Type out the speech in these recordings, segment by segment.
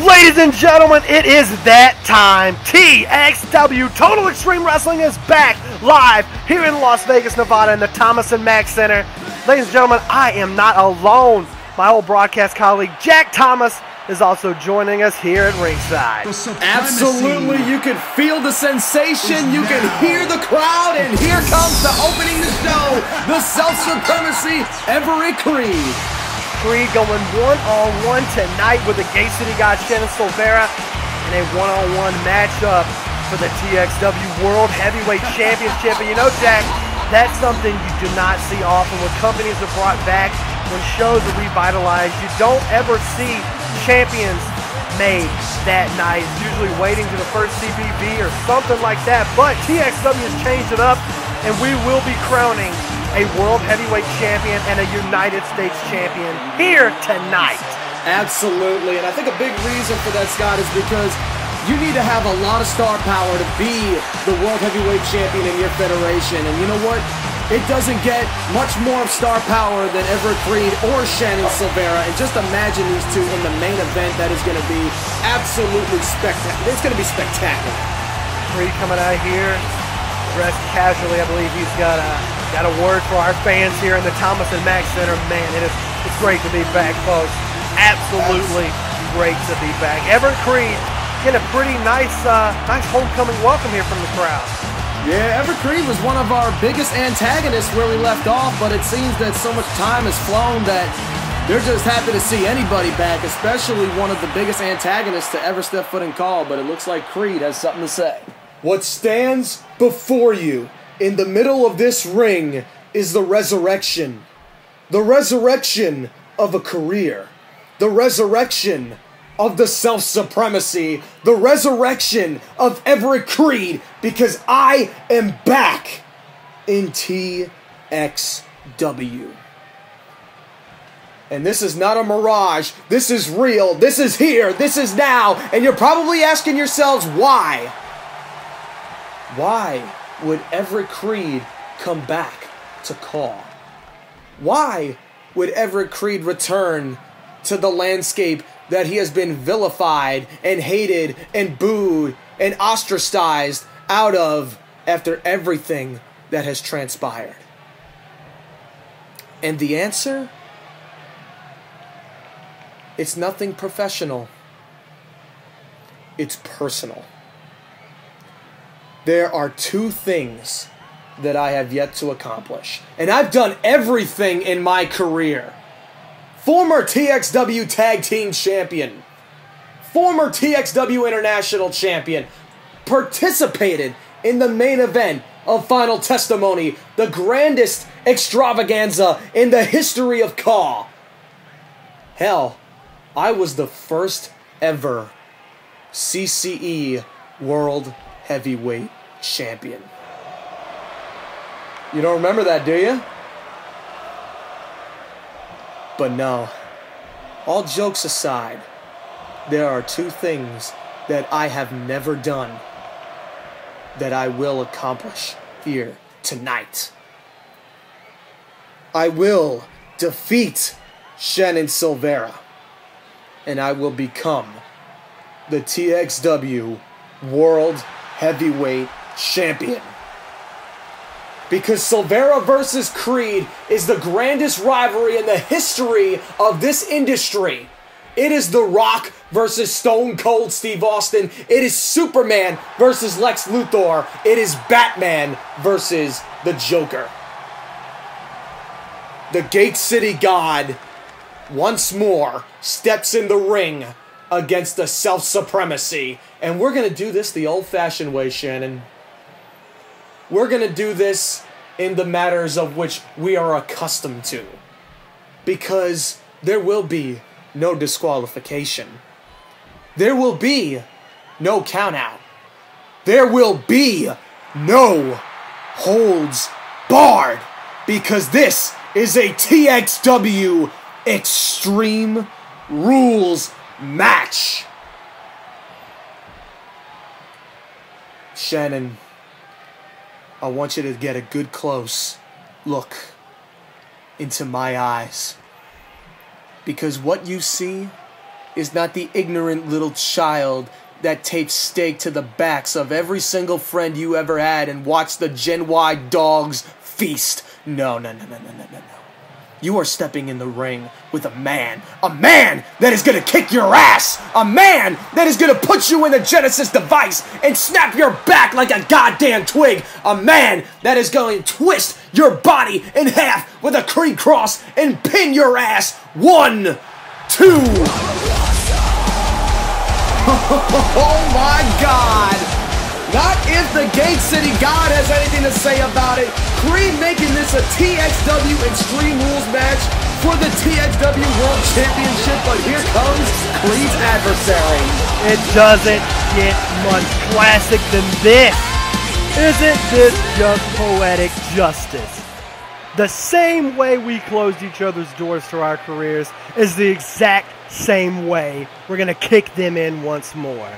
Ladies and gentlemen, it is that time. TXW Total Extreme Wrestling is back live here in Las Vegas, Nevada in the Thomas & Mack Center. Ladies and gentlemen, I am not alone. My old broadcast colleague Jack Thomas is also joining us here at ringside. Absolutely, you can feel the sensation, you can hear the crowd, and here comes the opening the show, the self-supremacy, Everett Creed. Creed going one-on-one tonight with the Gate City God COᴴᴰ in a one-on-one matchup for the TXW World Heavyweight Championship. And you know, Jack, that's something you do not see often when companies are brought back, when shows are revitalized. You don't ever see champions made that night. It's usually waiting to the first CBV or something like that. But TXW has changed it up, and we will be crowning a World Heavyweight Champion and a United States Champion here tonight. Absolutely, and I think a big reason for that, Scott, is because you need to have a lot of star power to be the World Heavyweight Champion in your federation. And you know what? It doesn't get much more of star power than Everett Creed or Shannon Silvera. And just imagine these two in the main event. That is going to be absolutely spectacular. It's going to be spectacular. Creed coming out here, dressed casually. I believe he's got a word for our fans here in the Thomas & Mack Center. Man, it's great to be back, folks. Absolutely great to be back. Everett Creed getting a pretty nice homecoming welcome here from the crowd. Yeah, Everett Creed was one of our biggest antagonists where we left off, but it seems that so much time has flown that they're just happy to see anybody back, especially one of the biggest antagonists to ever step foot in call, but it looks like Creed has something to say. What stands before you in the middle of this ring is the resurrection. The resurrection of a career. The resurrection of the self-supremacy. The resurrection of Everett Creed, because I am back in TXW. And this is not a mirage. This is real. This is here. This is now. And you're probably asking yourselves, why? Why would Everett Creed come back to call? Why would Everett Creed return to the landscape that he has been vilified and hated and booed and ostracized out of after everything that has transpired? And the answer? It's nothing professional. It's personal. There are two things that I have yet to accomplish. And I've done everything in my career. Former TXW Tag Team Champion. Former TXW International Champion. Participated in the main event of Final Testimony. The grandest extravaganza in the history of CAW. Hell, I was the first ever CCE World Heavyweight Champion. You don't remember that, do you? But no, all jokes aside, there are two things that I have never done that I will accomplish here tonight. I will defeat Shannon Silvera, and I will become the TXW World Heavyweight Champion. Because Silvera versus Creed is the grandest rivalry in the history of this industry. It is The Rock versus Stone Cold Steve Austin. It is Superman versus Lex Luthor. It is Batman versus the Joker. The Gate City God once more steps in the ring against the self-supremacy. And we're going to do this the old-fashioned way, Shannon. We're going to do this in the matters of which we are accustomed to. Because there will be no disqualification. There will be no countout. There will be no holds barred. Because this is a TXW Extreme Rules match. Shannon, I want you to get a good close look into my eyes. Because what you see is not the ignorant little child that taped steak to the backs of every single friend you ever had and watched the Gen Y dogs feast. No. You are stepping in the ring with a man that is going to kick your ass, a man that is going to put you in the Genesis device and snap your back like a goddamn twig, a man that is going to twist your body in half with a Creed cross and pin your ass. 1, 2. Oh my God. Not if the Gate City God has anything to say about it. Creed making this a TXW Extreme Rules match for the TXW World Championship, but here comes Creed's adversary. It doesn't get much classic than this. Isn't this just poetic justice? The same way we closed each other's doors to our careers is the exact same way we're going to kick them in once more.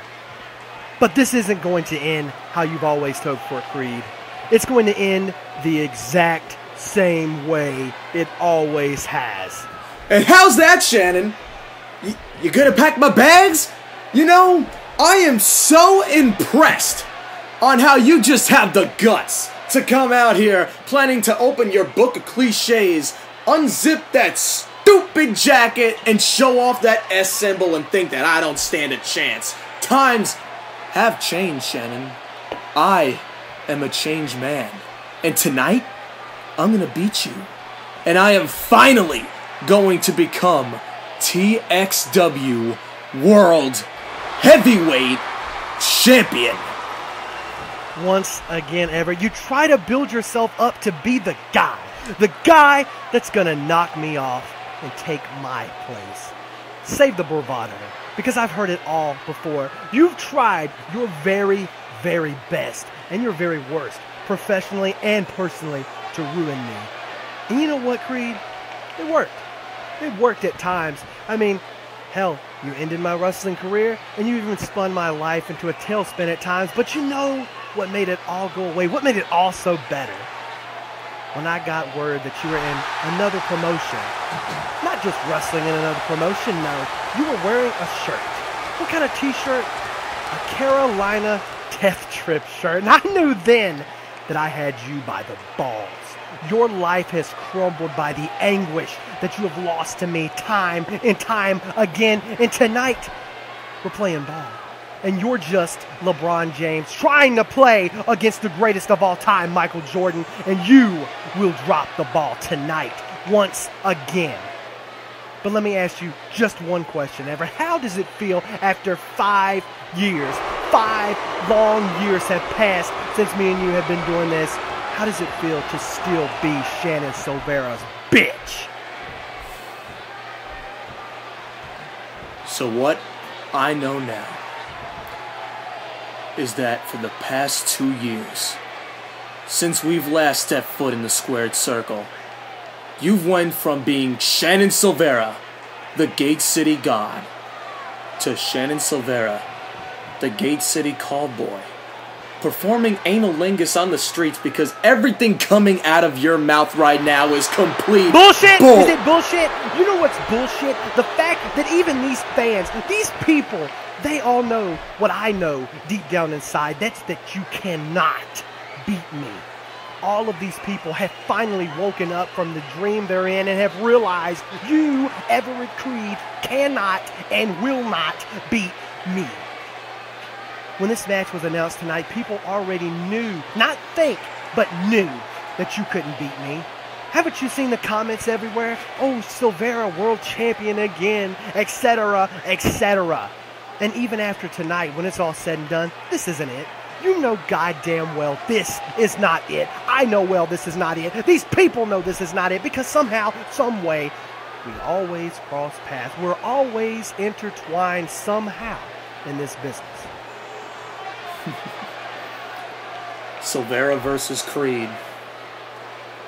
But this isn't going to end how you've always hoped for, Creed. It's going to end the exact same way it always has. And how's that, Shannon? You gonna pack my bags? You know, I am so impressed on how you just have the guts to come out here planning to open your book of cliches, unzip that stupid jacket, and show off that S symbol and think that I don't stand a chance. Times have changed, Shannon. I am a changed man. And tonight, I'm gonna beat you. And I am finally going to become TXW World Heavyweight Champion. Once again, Everett, you try to build yourself up to be the guy that's gonna knock me off and take my place. Save the bravado, because I've heard it all before. You've tried your very, very best and your very worst, professionally and personally, to ruin me. And you know what, Creed? It worked. It worked at times. I mean, hell, you ended my wrestling career, and you even spun my life into a tailspin at times, but you know what made it all go away? What made it all so better? When I got word that you were in another promotion. Not just wrestling in another promotion, no. You were wearing a shirt. What kind of t-shirt? A Carolina Death Trip shirt. And I knew then that I had you by the balls. Your life has crumbled by the anguish that you have lost to me time and time again. And tonight, we're playing ball. And you're just LeBron James trying to play against the greatest of all time, Michael Jordan. And you will drop the ball tonight once again. But let me ask you just one question, Everett. How does it feel after 5 years? 5 long years have passed since me and you have been doing this. How does it feel to still be Shannon Silvera's bitch? So what I know now is that for the past 2 years, since we've last stepped foot in the squared circle, you've went from being Shannon Silvera, the Gate City God, to Shannon Silvera, the Gate City Callboy, performing analingus on the streets because everything coming out of your mouth right now is complete bullshit. Is it bullshit? You know what's bullshit? The fact that even these fans, these people, they all know what I know deep down inside. That's that you cannot beat me. All of these people have finally woken up from the dream they're in and have realized you, Everett Creed, cannot and will not beat me. When this match was announced tonight, people already knew, not think, but knew that you couldn't beat me. Haven't you seen the comments everywhere? Oh, Silvera, world champion again, etc., etc. And even after tonight, when it's all said and done, this isn't it. You know goddamn well this is not it. I know well this is not it. These people know this is not it because somehow, some way, we always cross paths. We're always intertwined somehow in this business. Silvera versus Creed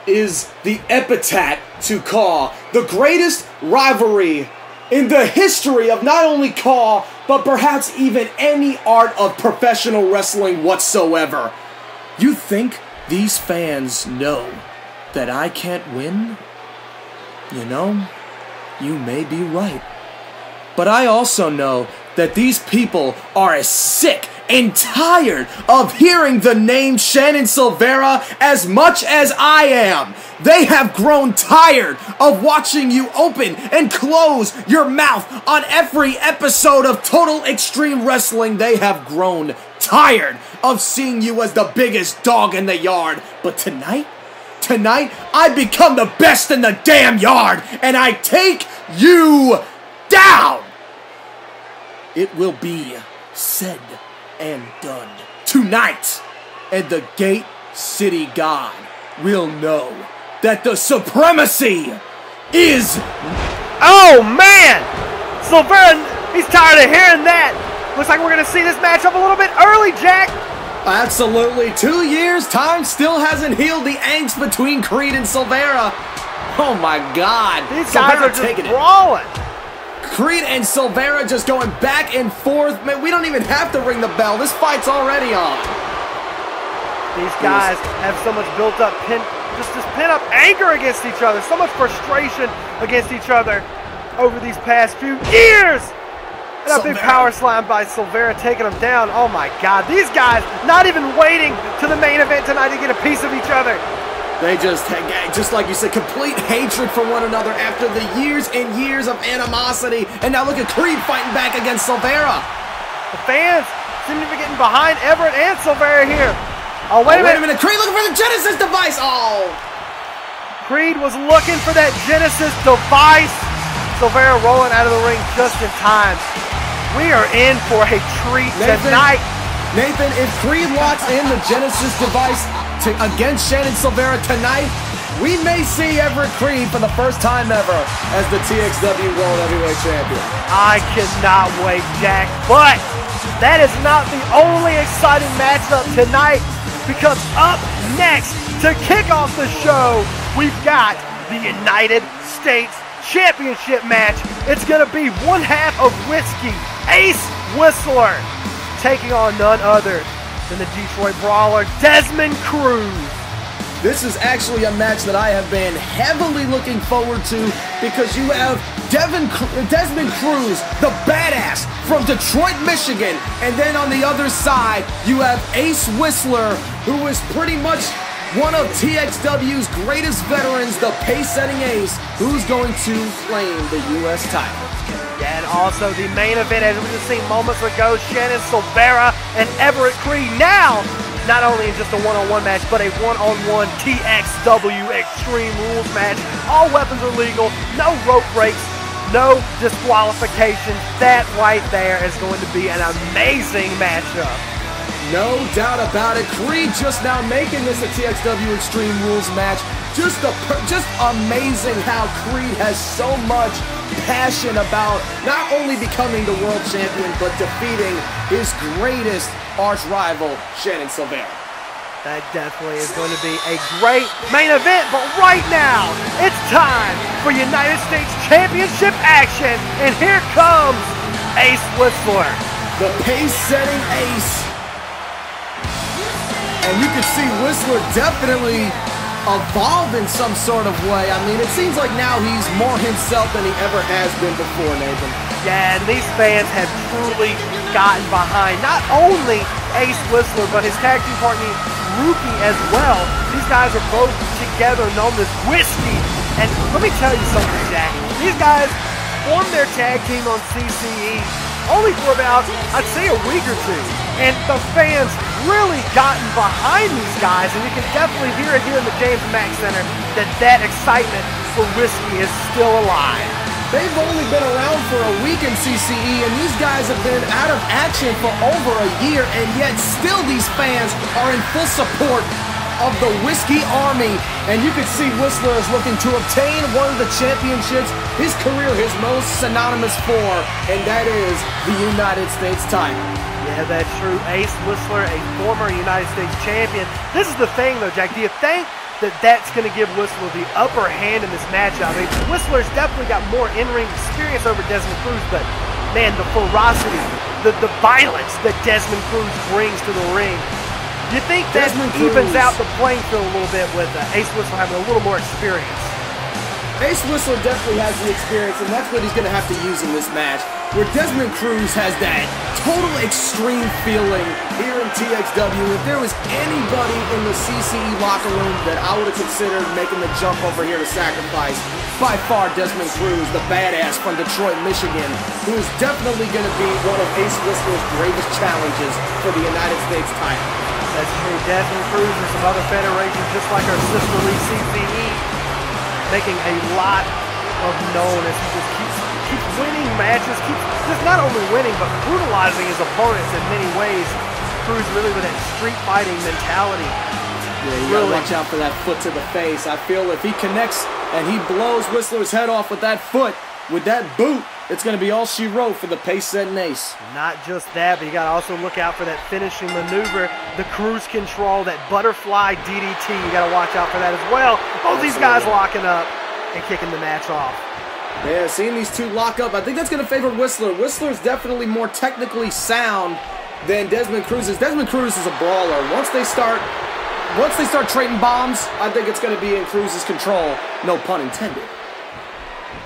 is the epitaph to call the greatest rivalry in the history of not only Caw, but perhaps even any art of professional wrestling whatsoever. You think these fans know that I can't win? You know, you may be right. But I also know that these people are as sick and tired of hearing the name Shannon Silveira as much as I am. They have grown tired of watching you open and close your mouth on every episode of Total Extreme Wrestling. They have grown tired of seeing you as the biggest dog in the yard. But tonight, I become the best in the damn yard, and I take you down. It will be said and done tonight, and the Gate City God will know that the supremacy is... Oh, man! Silveira, he's tired of hearing that. Looks like we're going to see this matchup a little bit early, Jack. Absolutely. 2 years, time still hasn't healed the angst between Creed and Silveira. Oh, my God. These guys are just brawling. Creed and Silveira just going back and forth. Man, we don't even have to ring the bell. This fight's already on. These guys have so much built-up this pent-up anger against each other, so much frustration against each other over these past few years. And a big power slam by Silveira taking them down. Oh my God, these guys not even waiting to the main event tonight to get a piece of each other. They just like you said, complete hatred for one another after the years and years of animosity. And now look at Creed fighting back against Silveira. The fans seem to be getting behind Everett and Silveira here. Oh, wait a minute. Creed looking for the Genesis device. Oh. Creed was looking for that Genesis device. Silveira rolling out of the ring just in time. We are in for a treat tonight. Nathan, if Creed locks in the Genesis device against Shannon Silveira tonight, we may see Everett Creed for the first time ever as the TXW World Heavyweight Champion. I cannot wait, Jack. But that is not the only exciting matchup tonight, because up next to kick off the show, we've got the United States Championship match. It's going to be one half of Whiskey, Ace Whistler, taking on none other than the Detroit Brawler, Desmond Cruz. This is actually a match that I have been heavily looking forward to, because you have Desmond Cruz, the badass from Detroit, Michigan, and then on the other side, you have Ace Whistler, who is pretty much one of TXW's greatest veterans, the pace-setting Ace, who's going to claim the U.S. title. And also the main event, as we just seen moments ago, Shannon Silveira and Everett Creed. Now, not only in just a one-on-one match, but a one-on-one TXW Extreme Rules match. All weapons are legal, no rope breaks, no disqualifications. That right there is going to be an amazing matchup. No doubt about it. Creed just now making this a TXW Extreme Rules match. Just amazing how Creed has so much passion about not only becoming the world champion, but defeating his greatest arch rival, Shannon Silveira. That definitely is going to be a great main event, but right now, it's time for United States Championship action, and here comes Ace Whistler. The pace-setting Ace. And you can see Whistler definitely evolved in some sort of way. I mean, it seems like now he's more himself than he ever has been before, Nathan. Yeah, and these fans have truly gotten behind not only Ace Whistler, but his tag team partner, Rookie, as well. These guys are both together known as Whiskey. And let me tell you something, Jack. These guys formed their tag team on CCE only for about, I'd say, a week or two. And the fans really gotten behind these guys, and you can definitely hear it here in the James Mack Center that excitement for Whiskey is still alive. They've only been around for a week in CCE, and these guys have been out of action for over a year, and yet still these fans are in full support of the Whiskey Army. And you can see Whistler is looking to obtain one of the championships his career is most synonymous for, and that is the United States title. Yeah, that's true. Ace Whistler, a former United States champion. This is the thing, though, Jack. Do you think that that's going to give Whistler the upper hand in this matchup? I mean, Whistler's definitely got more in-ring experience over Desmond Cruz, but, man, the ferocity, the violence that Desmond Cruz brings to the ring, do you think that evens out the playing field a little bit with Ace Whistler having a little more experience? Ace Whistler definitely has the experience, and that's what he's going to have to use in this match. Where Desmond Cruz has that total extreme feeling here in TXW. If there was anybody in the CCE locker room that I would have considered making the jump over here to sacrifice, by far Desmond Cruz, the badass from Detroit, Michigan, who is definitely going to be one of Ace Whistler's gravest challenges for the United States title. That's true. Desmond Cruz and some other federations, just like our sister league CCE, making a lot of known as he just keeps winning matches, keeps just not only winning but brutalizing his opponents in many ways. Cruz really with that street fighting mentality. Yeah, you gotta watch out for that foot to the face. I feel if he connects and he blows Whistler's head off with that foot, with that boot, it's going to be all she wrote for the pace-setting Ace. Not just that, but you got to also look out for that finishing maneuver, the cruise control, that butterfly DDT. You got to watch out for that as well. Both these guys locking up and kicking the match off. Yeah, seeing these two lock up, I think that's going to favor Whistler. Whistler's definitely more technically sound than Desmond Cruz is. Desmond Cruz is a brawler. Once they start trading bombs, I think it's going to be in Cruz's control. No pun intended.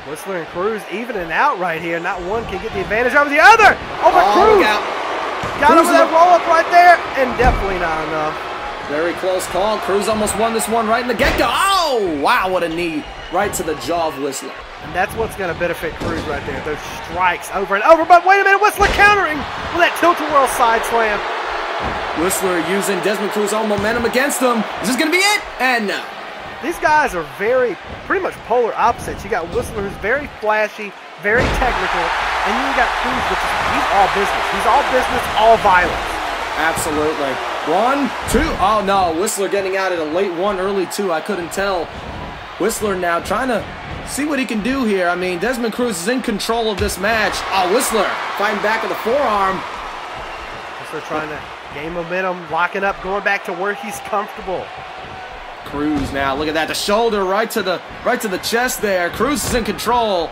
Whistler and Cruz evening out right here. Not one can get the advantage over the other. Over Cruz. Got him with that roll-up right there, and definitely not enough. Very close call. Cruz almost won this one right in the get-go. Oh, wow, what a knee. Right to the jaw of Whistler. And that's what's going to benefit Cruz right there. Those strikes over and over. But wait a minute, Whistler countering with that tilt-a-whirl side slam. Whistler using Desmond Cruz's own momentum against him. Is this going to be it? And no. These guys are pretty much polar opposites. You got Whistler, who's very flashy, very technical, and then you got Cruz, which is, he's all business. He's all business, all violence. Absolutely. 1, 2. Oh, no. Whistler getting out at a late 1, early 2. I couldn't tell. Whistler now trying to see what he can do here. I mean, Desmond Cruz is in control of this match. Oh, Whistler fighting back with the forearm. Whistler trying to gain momentum, locking up, going back to where he's comfortable. Cruz now, look at that, the shoulder right to the chest there. Cruz is in control.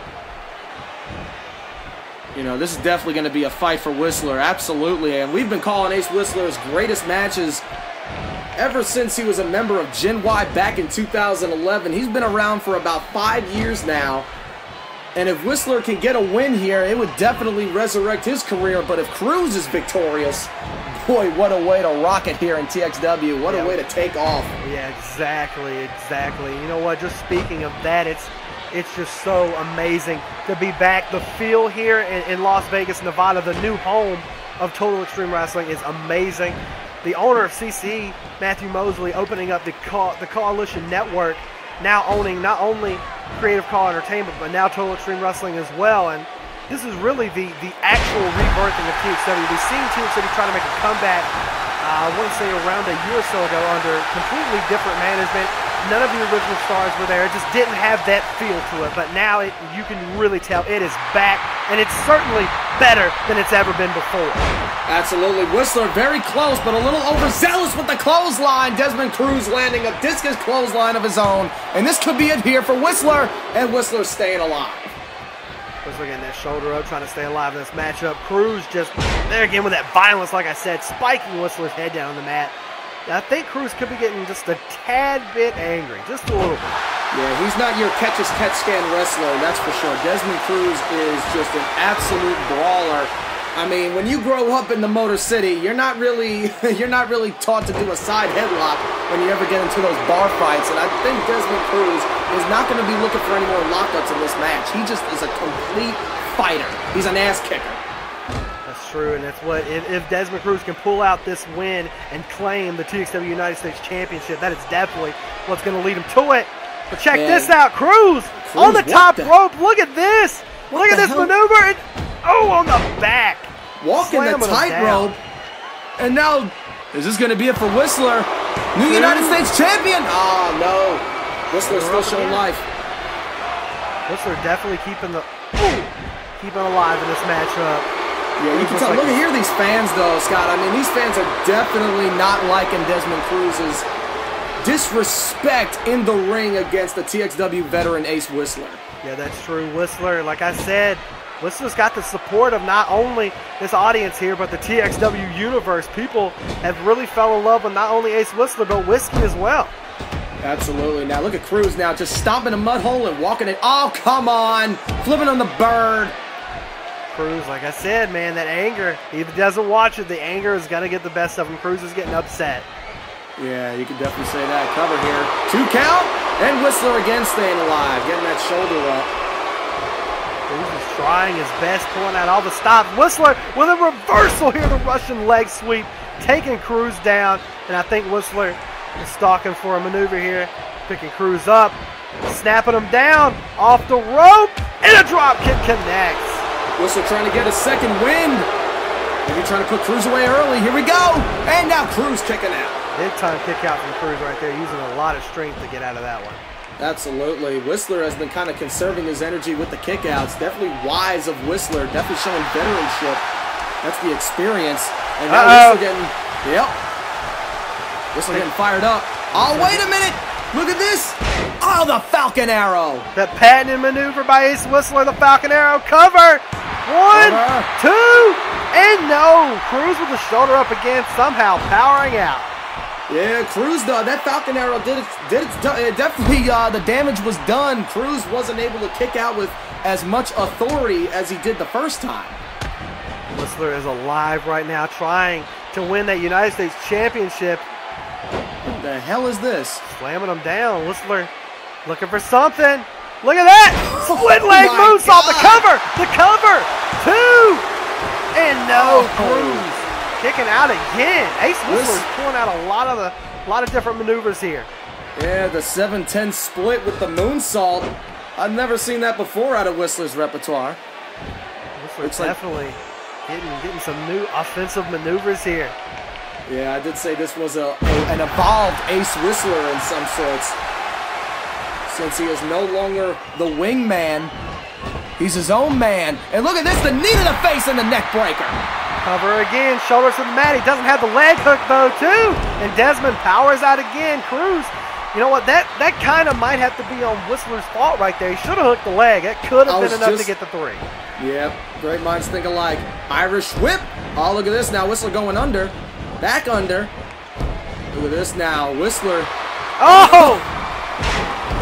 You know, this is definitely going to be a fight for Whistler, absolutely. And we've been calling Ace Whistler's greatest matches ever since he was a member of Gen Y back in 2011. He's been around for about 5 years now. And if Whistler can get a win here, it would definitely resurrect his career. But if Cruz is victorious, boy, what a way to rock it here in TXW. What a way to take off. Yeah, exactly. You know what, just speaking of that, it's just so amazing to be back. The feel here in Las Vegas, Nevada, the new home of Total Extreme Wrestling, is amazing. The owner of CCE, Matthew Mosley, opening up the Coalition Network, now owning not only Creative Call Entertainment, but now Total Extreme Wrestling as well. And this is really the actual rebirthing of TXW. We've seen TXW try to make a comeback, I want to say around a year or so ago, under completely different management. None of the original stars were there. It just didn't have that feel to it. But now you can really tell it is back, and it's certainly better than it's ever been before. Absolutely. Whistler very close, but a little overzealous with the clothesline. Desmond Cruz landing a discus clothesline of his own. And this could be it here for Whistler, and Whistler staying alive. Whistler getting that shoulder up, trying to stay alive in this matchup. Cruz just there again with that violence, like I said, spiking Whistler's head down on the mat. I think Cruz could be getting just a tad bit angry, just a little bit. Yeah, he's not your catch-as-catch-scan wrestler, that's for sure. Desmond Cruz is just an absolute brawler. I mean, when you grow up in the Motor City, you're not really taught to do a side headlock when you ever get into those bar fights. And I think Desmond Cruz is not going to be looking for any more lockups in this match. He just is a complete fighter. He's an ass kicker. That's true, and that's what if Desmond Cruz can pull out this win and claim the TXW United States Championship, that is definitely what's going to lead him to it. But check this out, Cruz on the top rope. Look at this. Look at this maneuver. On the back. Walking the tightrope. And now, is this going to be it for Whistler? New United States champion. Oh, no. Whistler's still showing life. Whistler definitely keeping alive in this matchup. Yeah, you can tell. Look at here, these fans, though, Scott. I mean, these fans are definitely not liking Desmond Cruz's disrespect in the ring against the TXW veteran Ace Whistler. Yeah, that's true. Whistler, like I said, Whistler's got the support of not only this audience here, but the TXW universe. People have really fell in love with not only Ace Whistler, but Whiskey as well. Absolutely. Now look at Crews now just stomping a mud hole and walking it. Oh, come on. Flipping on the bird. Crews, like I said, man, that anger, he doesn't watch it. The anger is going to get the best of him. Crews is getting upset. Yeah, you can definitely say that. Cover here. 2 count. And Whistler again staying alive. Getting that shoulder up. Crews is trying his best, pulling out all the stops. Whistler with a reversal here, the Russian leg sweep, taking Crews down. And I think Whistler is stalking for a maneuver here, picking Crews up, snapping him down, off the rope, and a drop kick connects. Whistler trying to get a second wind. Maybe trying to put Crews away early. Here we go. And now Crews kicking out. Big time kick out from Crews right there, using a lot of strength to get out of that one. Absolutely. Whistler has been kind of conserving his energy with the kickouts. Definitely wise of Whistler. Definitely showing veteranship. That's the experience. And now Whistler getting, Whistler getting fired up. Oh, wait a minute. Look at this. Oh, the Falcon Arrow. That patented maneuver by Ace Whistler, the Falcon Arrow. Cover. 1, 2, and no. Crews with the shoulder up again, somehow powering out. Yeah, Crews, though, that Falcon Arrow did it definitely, the damage was done. Crews wasn't able to kick out with as much authority as he did the first time. Whistler is alive right now, trying to win that United States Championship. What the hell is this? Slamming him down. Whistler looking for something. Look at that! Split leg moonsault, the cover! The cover! 2! And no, Crews kicking out again. Ace Whistler's pulling out a lot of different maneuvers here. Yeah, the 7-10 split with the moonsault. I've never seen that before out of Whistler's repertoire. Whistler's definitely getting some new offensive maneuvers here. Yeah, I did say this was an evolved Ace Whistler in some sorts. Since he is no longer the wingman, he's his own man. And look at this, the knee to the face and the neck breaker. Cover again, shoulders to the mat. He doesn't have the leg hook though, too. And Desmond powers out again. Crews, you know what, that kind of might have to be on Whistler's fault right there. He should have hooked the leg. That could have been enough to get the 3. Yep, great minds think alike. Irish whip. Oh, look at this now. Whistler going under. Back under. Look at this now. Whistler. Oh!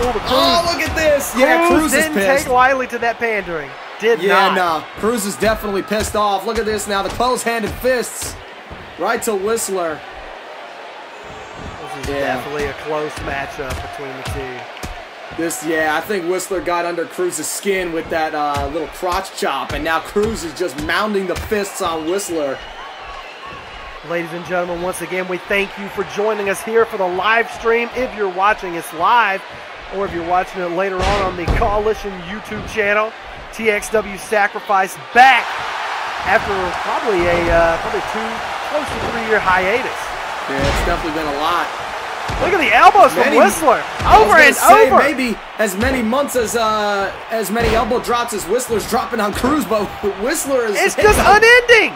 Oh, look at this. Yeah, Crews is didn't pissed. take lightly to that pandering. Did not. Yeah, no. Crews is definitely pissed off. Look at this now. The close-handed fists. Right to Whistler. This is definitely a close matchup between the two. I think Whistler got under Crews' skin with that little crotch chop, and now Crews is just mounting the fists on Whistler. Ladies and gentlemen, once again, we thank you for joining us here for the live stream. If you're watching us live, or if you're watching it later on the Coalition YouTube channel, TXW Sacrifice back after probably a close to 3-year hiatus. Yeah, it's definitely been a lot. Look at the elbows from Whistler, over and over. Maybe as many months as many elbow drops as Whistler's dropping on Crews, but Whistler is. It's just unending.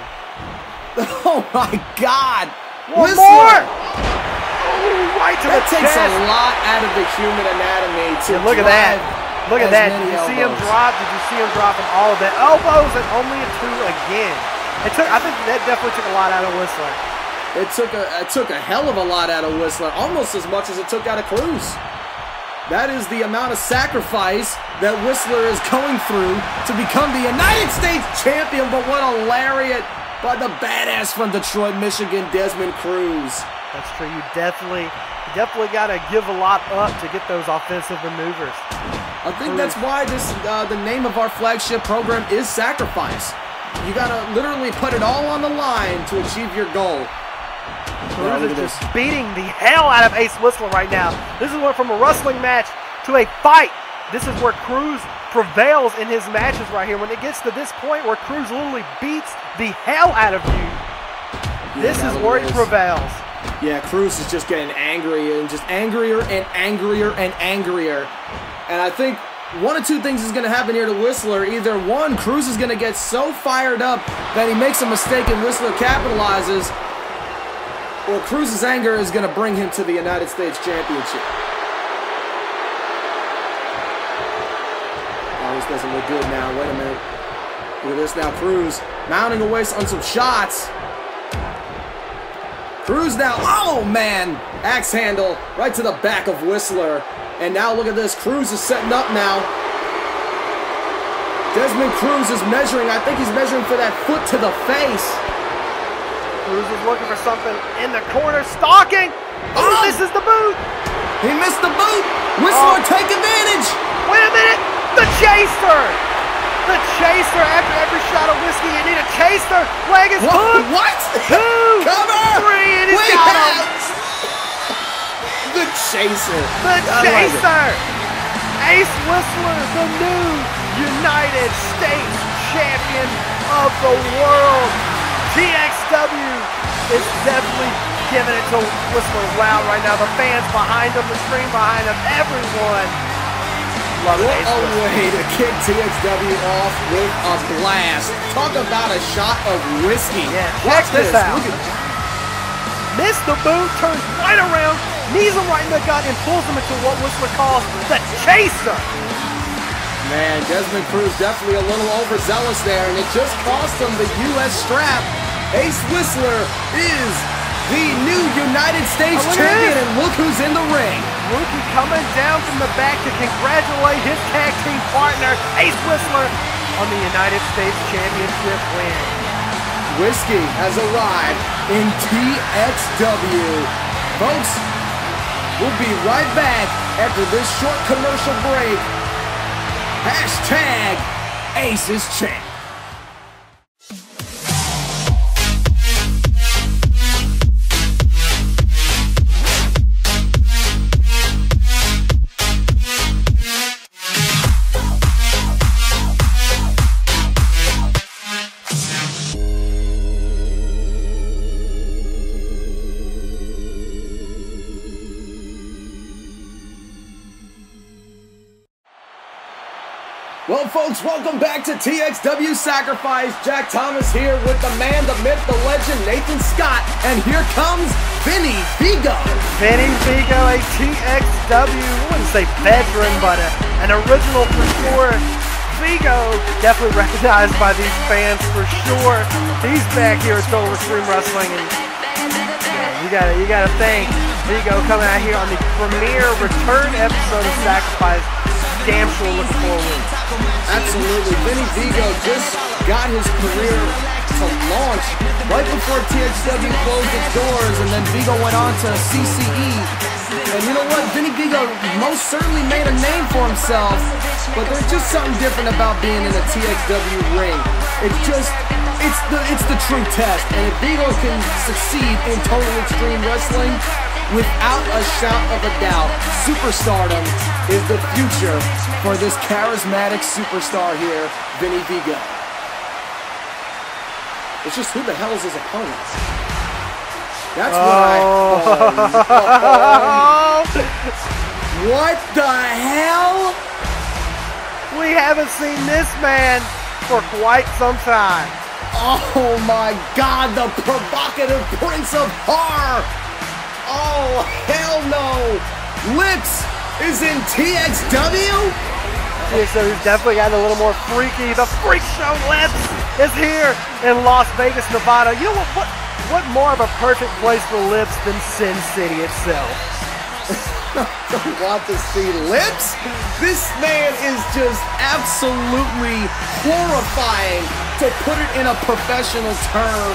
Oh my God! One Whistler. more. Oh, right to the chest. That takes a lot out of the human anatomy to look at that. Look at that. Did you see him drop? Did you see him dropping all of that? Elbows and only a 2 again. I think that definitely took a lot out of Whistler. It took a hell of a lot out of Whistler, almost as much as it took out of Crews. That is the amount of sacrifice that Whistler is going through to become the United States champion. But what a lariat by the badass from Detroit, Michigan, Desmond Crews. That's true. You definitely got to give a lot up to get those offensive maneuvers. I think that's why the name of our flagship program is Sacrifice. You got to literally put it all on the line to achieve your goal. Crews is just beating the hell out of Ace Whistler right now. This is went from a wrestling match to a fight. This is where Crews prevails in his matches right here. When it gets to this point where Crews literally beats the hell out of you, this is where he prevails. Yeah, Crews is just getting angry and just angrier and angrier and angrier. And I think one of 2 things is going to happen here to Whistler. Either one, Crews is going to get so fired up that he makes a mistake and Whistler capitalizes, or Crews' anger is going to bring him to the United States Championship. Oh, this doesn't look good now. Wait a minute. Look at this now. Crews mounting away on some shots. Crews now. Oh, man. Axe handle right to the back of Whistler. And now look at this. Crews is setting up now. Desmond Crews is measuring. I think he's measuring for that foot to the face. Crews is looking for something in the corner. Stalking. Oh, this is the boot. He missed the boot. Whistler take advantage. Wait a minute. The chaser. The chaser. After every shot of whiskey, you need a chaser. Leg is hooked. What? 2, Cover. 3, and he's got him. The chaser. The chaser. Ace Whistler, the new United States champion of the world. TXW is definitely giving it to Whistler loud right now. The fans behind him, the screen behind him, everyone. Love it. What a way to kick TXW off with a blast. Talk about a shot of whiskey. Yeah, watch this out. Look at Missed the boot, turns right around, knees him right in the gut, and pulls him into what Whistler calls the chaser. Man, Desmond Crews definitely a little overzealous there, and it just cost him the U.S. strap. Ace Whistler is the new United States champion, and look who's in the ring. Rookie coming down from the back to congratulate his tag team partner, Ace Whistler, on the United States Championship win. Whiskey has arrived in TXW. Folks, we'll be right back after this short commercial break. Hashtag Ace is champ. Well, folks, welcome back to TXW Sacrifice. Jack Thomas here with the man, the myth, the legend, Nathan Scott. And here comes Vinny Vigo. Vinny Vigo, a TXW, I wouldn't say veteran, but an original for sure. Vigo, definitely recognized by these fans for sure. He's back here at Total Extreme Wrestling, and yeah, you gotta thank Vigo coming out here on the premiere return episode of Sacrifice. Damn sure looking forward. Absolutely. Vinny Vigo just got his career to launch right before TXW closed its doors, and then Vigo went on to CCE. And you know what? Vinny Vigo most certainly made a name for himself, but there's just something different about being in a TXW ring. It's the true test. And if Vigo can succeed in Total Extreme Wrestling, without a shout of a doubt, superstardom is the future for this charismatic superstar here, Vinny Vigo. It's just who the hell is his opponent? That's what the hell? We haven't seen this man for quite some time. Oh my God, the provocative Prince of Horror! Oh, hell no! Lips is in TXW? TXW's definitely gotten a little more freaky. The Freak Show Lips is here in Las Vegas, Nevada. You know what more of a perfect place for Lips than Sin City itself? Don't want to see Lips? This man is just absolutely horrifying, to put it in a professional term.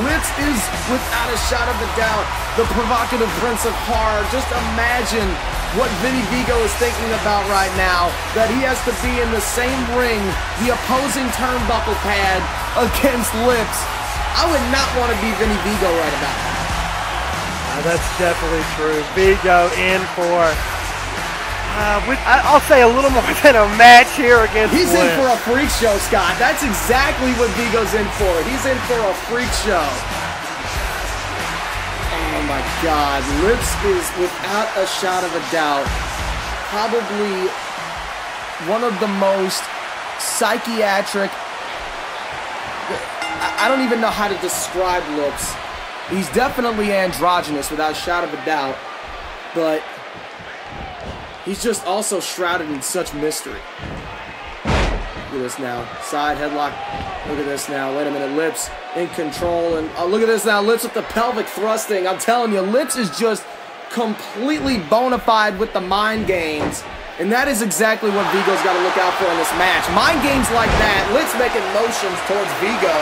Lips is, without a shot of a doubt, the provocative Prince of Horror. Just imagine what Vinny Vigo is thinking about right now, that he has to be in the same ring, the opposing turnbuckle pad, against Lips. I would not want to be Vinny Vigo right about now. That's definitely true. Vigo in for, I'll say a little more than a match here against He's Lips. in for a freak show, Scott. That's exactly what Vigo's in for. He's in for a freak show. Oh my God. Lips is, without a shot of a doubt, probably one of the most psychiatric, I don't even know how to describe Lips. He's definitely androgynous, without a shot of a doubt, but he's just also shrouded in such mystery. Look at this now. Side headlock. Look at this now. Wait a minute. Lips in control. And look at this now. Lips with the pelvic thrusting. I'm telling you, Lips is just completely bona fide with the mind games. And that is exactly what Vigo's got to look out for in this match. Mind games like that, Lips making motions towards Vigo.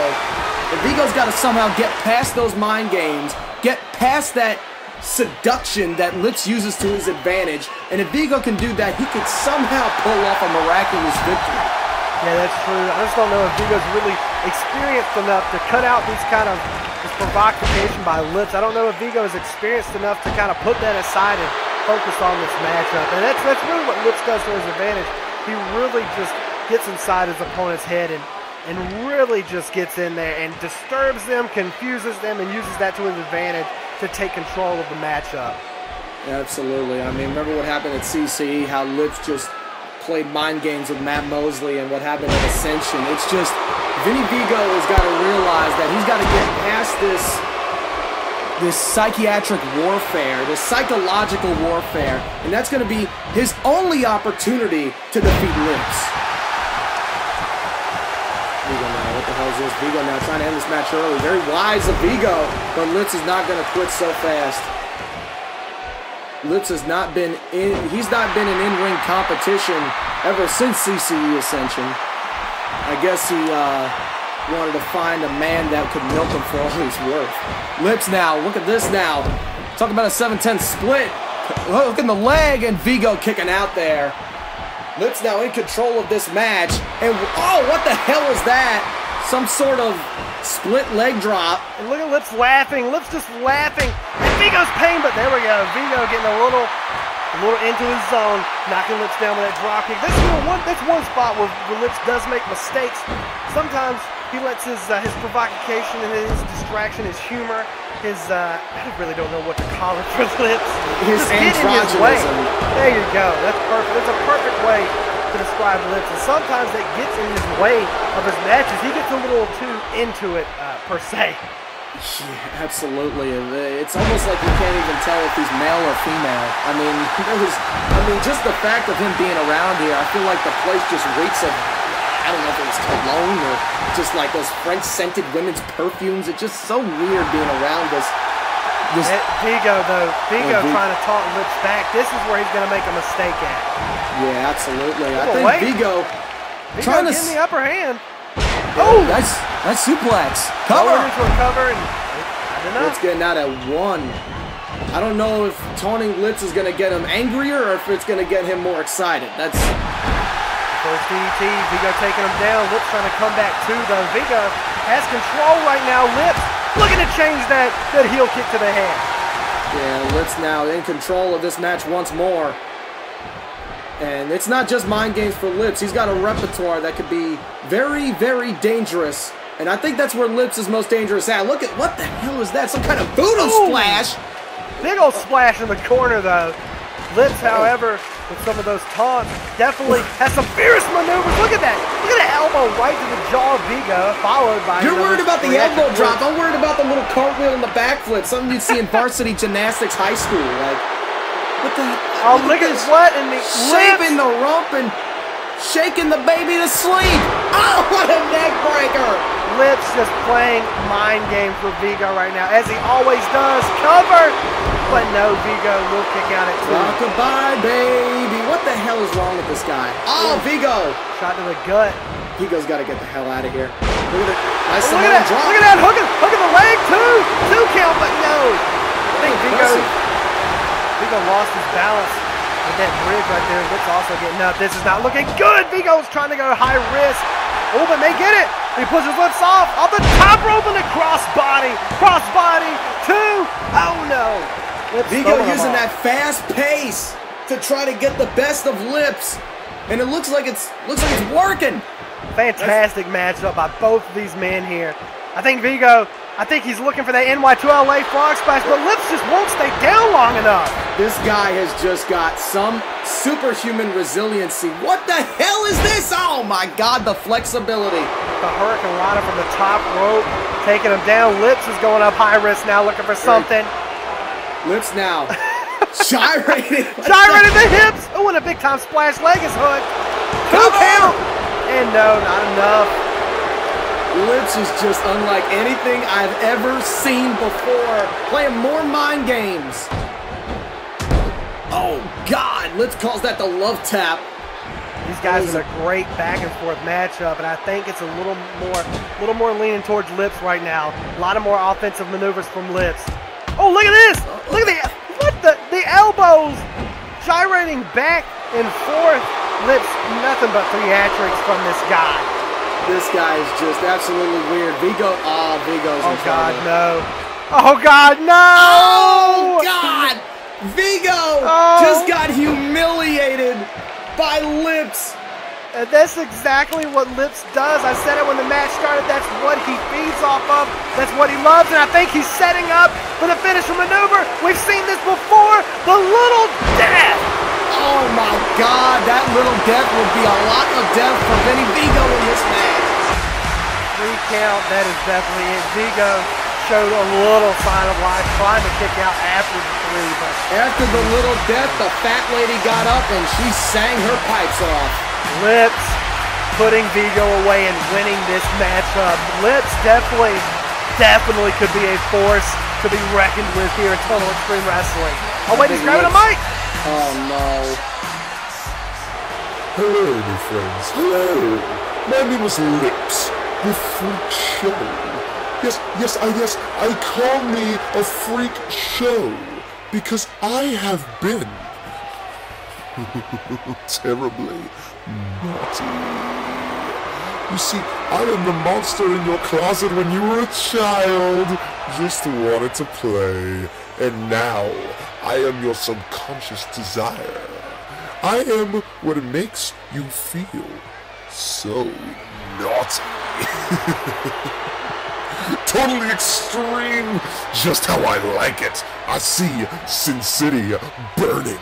And Vigo's got to somehow get past those mind games, get past that seduction that Lips uses to his advantage. And if Vigo can do that, he could somehow pull off a miraculous victory. Yeah, that's true. I just don't know if Vigo's really experienced enough to cut out this provocation by Lips. I don't know if Vigo is experienced enough to kind of put that aside and focus on this matchup. And that's really what Lips does to his advantage. He really just gets inside his opponent's head and really just gets in there and disturbs them, confuses them, and uses that to his advantage to take control of the matchup. Yeah, absolutely. I mean, remember what happened at CCE, how Lips just played mind games with Matt Mosley, and what happened at Ascension. It's just, Vinny Vigo has got to realize that he's got to get past this psychiatric warfare, this psychological warfare, and that's going to be his only opportunity to defeat Lips. Vigo now, what the hell is this? Vigo now trying to end this match early. Very wise of Vigo, but Lips is not going to quit so fast. Lips has not been he's not been in in-ring competition ever since CCE Ascension. I guess he wanted to find a man that could milk him for all he's worth. Lips now, look at this now. Talk about a 7-10 split. Look at the leg, and Vigo kicking out there. Lips now in control of this match. And oh, what the hell is that? Some sort of split leg drop. And look at Lips laughing. Lips just laughing. And Vigo's pain, but there we go. Vigo getting a little into his zone, knocking Lips down with that drop kick. That's one spot where Lips does make mistakes. Sometimes he lets his provocation and his distraction, his humor, I really don't know what to call it for Lips. His androgynism. There you go. That's perfect. It's a perfect way to describe Lips. And sometimes that gets in his way of his matches. He gets a little too into it, per se. Yeah, absolutely. It's almost like you can't even tell if he's male or female. I mean, just the fact of him being around here, I feel like the place just reeks of, I don't know if it was cologne or just like those French scented women's perfumes. It's just so weird being around this. Vigo trying to talk Lips back. This is where he's going to make a mistake at. Yeah, absolutely. I think Vigo trying to getting the upper hand. Oh, nice suplex. Cover. Into a cover, and I don't know. Lips getting out at 1. I don't know if taunting Lips is going to get him angrier or if it's going to get him more excited. That's first DDT. Vigo taking him down. Lips trying to come back too, though. Vigo has control right now. Lips looking to change that heel kick to the head. Yeah, Lips now in control of this match once more. And it's not just mind games for Lips. He's got a repertoire that could be very, very dangerous. And I think that's where Lips is most dangerous at. Look at, what the hell is that? Some kind of voodoo splash? Big old splash in the corner, though. Lips, however, with some of those taunts, definitely has some fierce maneuvers. Look at that. Look at that elbow right to the jaw of Vigo, followed by... You're worried about the elbow drop. I'm worried about the little cartwheel and the backflip. Something you'd see in varsity gymnastics high school. Like, what the heck? Oh, look at his sweat and the shaping the rump and shaking the baby to sleep. Oh, what a neck breaker. Lips just playing mind games with Vigo right now, as he always does. Cover! But no, Vigo will kick out at 2. Rock-a-bye, baby. What the hell is wrong with this guy? Oh, Vigo. Shot to the gut. Vigo's got to get the hell out of here. Look at it. Nice look at that. Drop. Look at that. Hook in the leg, too. 2 count, but no. I think Vigo lost his balance with that bridge right there. Lips also getting up. This is not looking good. Vigo's trying to go high risk. Oh, but may get it. He pushes Lips off the top rope and the crossbody. Crossbody, 2. Oh, no. Lips Vigo using that fast pace to try to get the best of Lips. And it looks like it's working. Fantastic matchup by both of these men here. I think he's looking for that NY2LA frog splash, but Lips just won't stay down long enough. This guy has just got some superhuman resiliency. What the hell is this? Oh my God, the flexibility. The Hurricane Rana from the top rope, taking him down. Lips is going up high risk now, looking for something. Lips now. Gyrating. Gyrating the hips. Oh, and a big time splash leg is hooked. 2 count. And no, not enough. Lips is just unlike anything I've ever seen before. Playing more mind games. Oh, God. Lips calls that the love tap. These guys are a great back and forth matchup, and I think it's a little more leaning towards Lips right now. A lot of more offensive maneuvers from Lips. Oh, look at this! Look at the elbows gyrating back and forth. Lips, nothing but theatrics from this guy. This guy is just absolutely weird. Vigo's Oh, God, no. Oh, God, no! Oh, God! Vigo just got humiliated by Lips. And that's exactly what Lips does. I said it when the match started. That's what he feeds off of. That's what he loves. And I think he's setting up for the finisher maneuver. We've seen this before. The little death. Oh, my God. That little death will be a lot of death for Vinny Vigo in this match. 3 count. That is definitely it. Vigo showed a little sign of life, trying to kick out after the 3. But after the little death, the fat lady got up and she sang her pipes off. Lips putting Vigo away and winning this matchup. Lips definitely could be a force to be reckoned with here in Total Extreme Wrestling. Oh wait, he's grabbing a mic! Oh no. Hello, new friends. Hello. My name is Lips, the Freak Show. Yes, I call me a freak show because I have been terribly naughty. You see, I am the monster in your closet when you were a child. Just wanted to play. And now, I am your subconscious desire. I am what makes you feel so naughty. Totally extreme. Just how I like it. I see Sin City burning.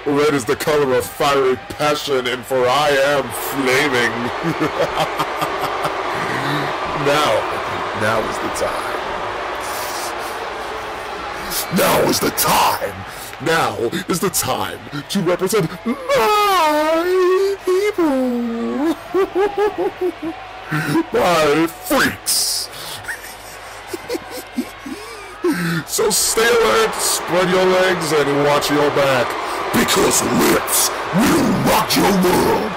Red is the color of fiery passion, and for I am flaming. Now is the time. Now is the time. Now is the time to represent my people. My freaks. So stay alert, spread your legs, and watch your back. Because Lips will rock your world.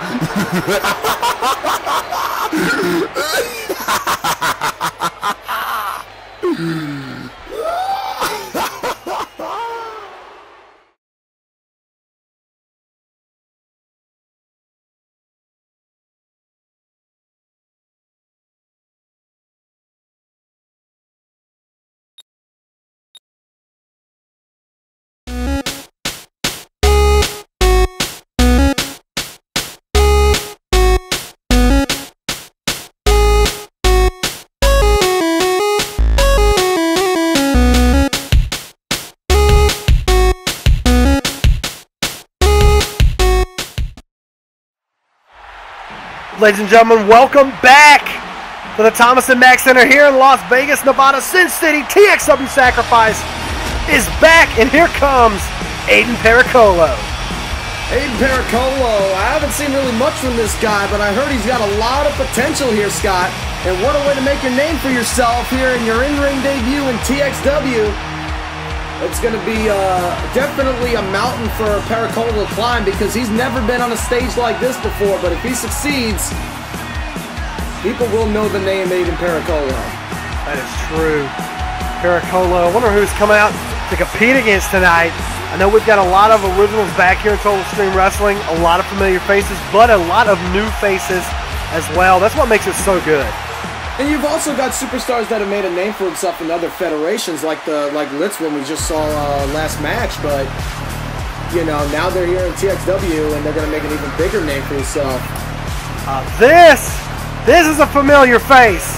Ladies and gentlemen, welcome back to the Thomas & Mack Center here in Las Vegas, Nevada. Sin City TXW Sacrifice is back, and here comes Aiden Pericolo. Aiden Pericolo, I haven't seen really much from this guy, but I heard he's got a lot of potential here, Scott. And what a way to make a name for yourself here in your in-ring debut in TXW. It's going to be definitely a mountain for Pericolo to climb because he's never been on a stage like this before. But if he succeeds, people will know the name Aiden Pericolo. That is true. Pericolo, I wonder who's coming out to compete against tonight. I know we've got a lot of originals back here in Total Extreme Wrestling, a lot of familiar faces, but a lot of new faces as well. That's what makes it so good. And you've also got superstars that have made a name for himself in other federations, like Lips when we just saw last match. But you know, now they're here in TXW and they're going to make an even bigger name for themselves. This is a familiar face.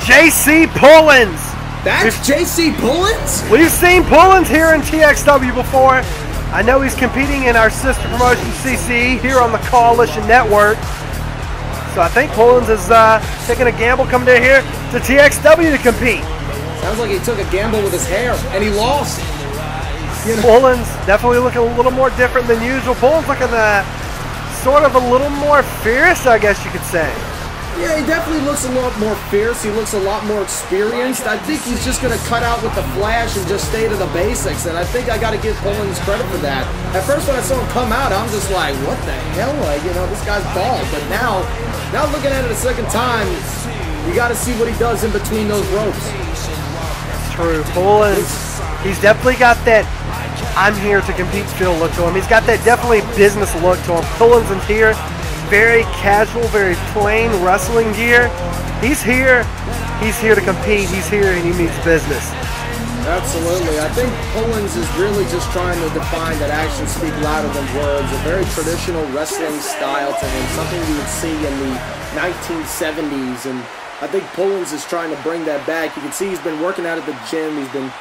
JC Pullins. That's JC Pullins? We've seen Pullins here in TXW before. I know he's competing in our sister promotion CCE here on the Coalition Network. So I think Pullins is taking a gamble coming down here to TXW to compete. Sounds like he took a gamble with his hair, and he lost. You know, Pullins definitely looking a little more different than usual. Pullins looking sort of a little more fierce, I guess you could say. Yeah, he definitely looks a lot more fierce. He looks a lot more experienced. I think he's just going to cut out with the flash and just stay to the basics, and I think I got to give Pollins credit for that. At first when I saw him come out, I'm just like, what the hell? Like, you know, this guy's bald. But now looking at it a second time, you got to see what he does in between those ropes. That's true. Pollins, he's definitely got that I'm here to compete feel look to him. He's got that definitely business look to him. Pollins is here. Very casual, very plain wrestling gear. He's here to compete. He's here and he means business. Absolutely. I think Pollins is really just trying to define that actions speak louder than words. A very traditional wrestling style to him, something you would see in the 1970s. And I think Pollins is trying to bring that back. You can see he's been working out at the gym. He's been,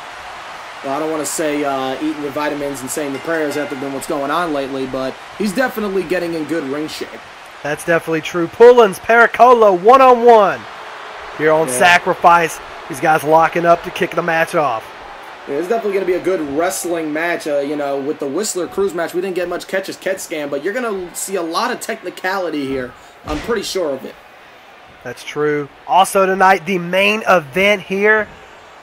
well, I don't want to say eating the vitamins and saying the prayers after what's going on lately, but he's definitely getting in good ring shape. That's definitely true. Pollins, Pericolo, one-on-one here on Sacrifice. These guys locking up to kick the match off. Yeah, it's definitely going to be a good wrestling match. You know, with the Whistler Cruz match, we didn't get much catch-as-catch scan, but you're going to see a lot of technicality here. I'm pretty sure of it. That's true. Also tonight, the main event here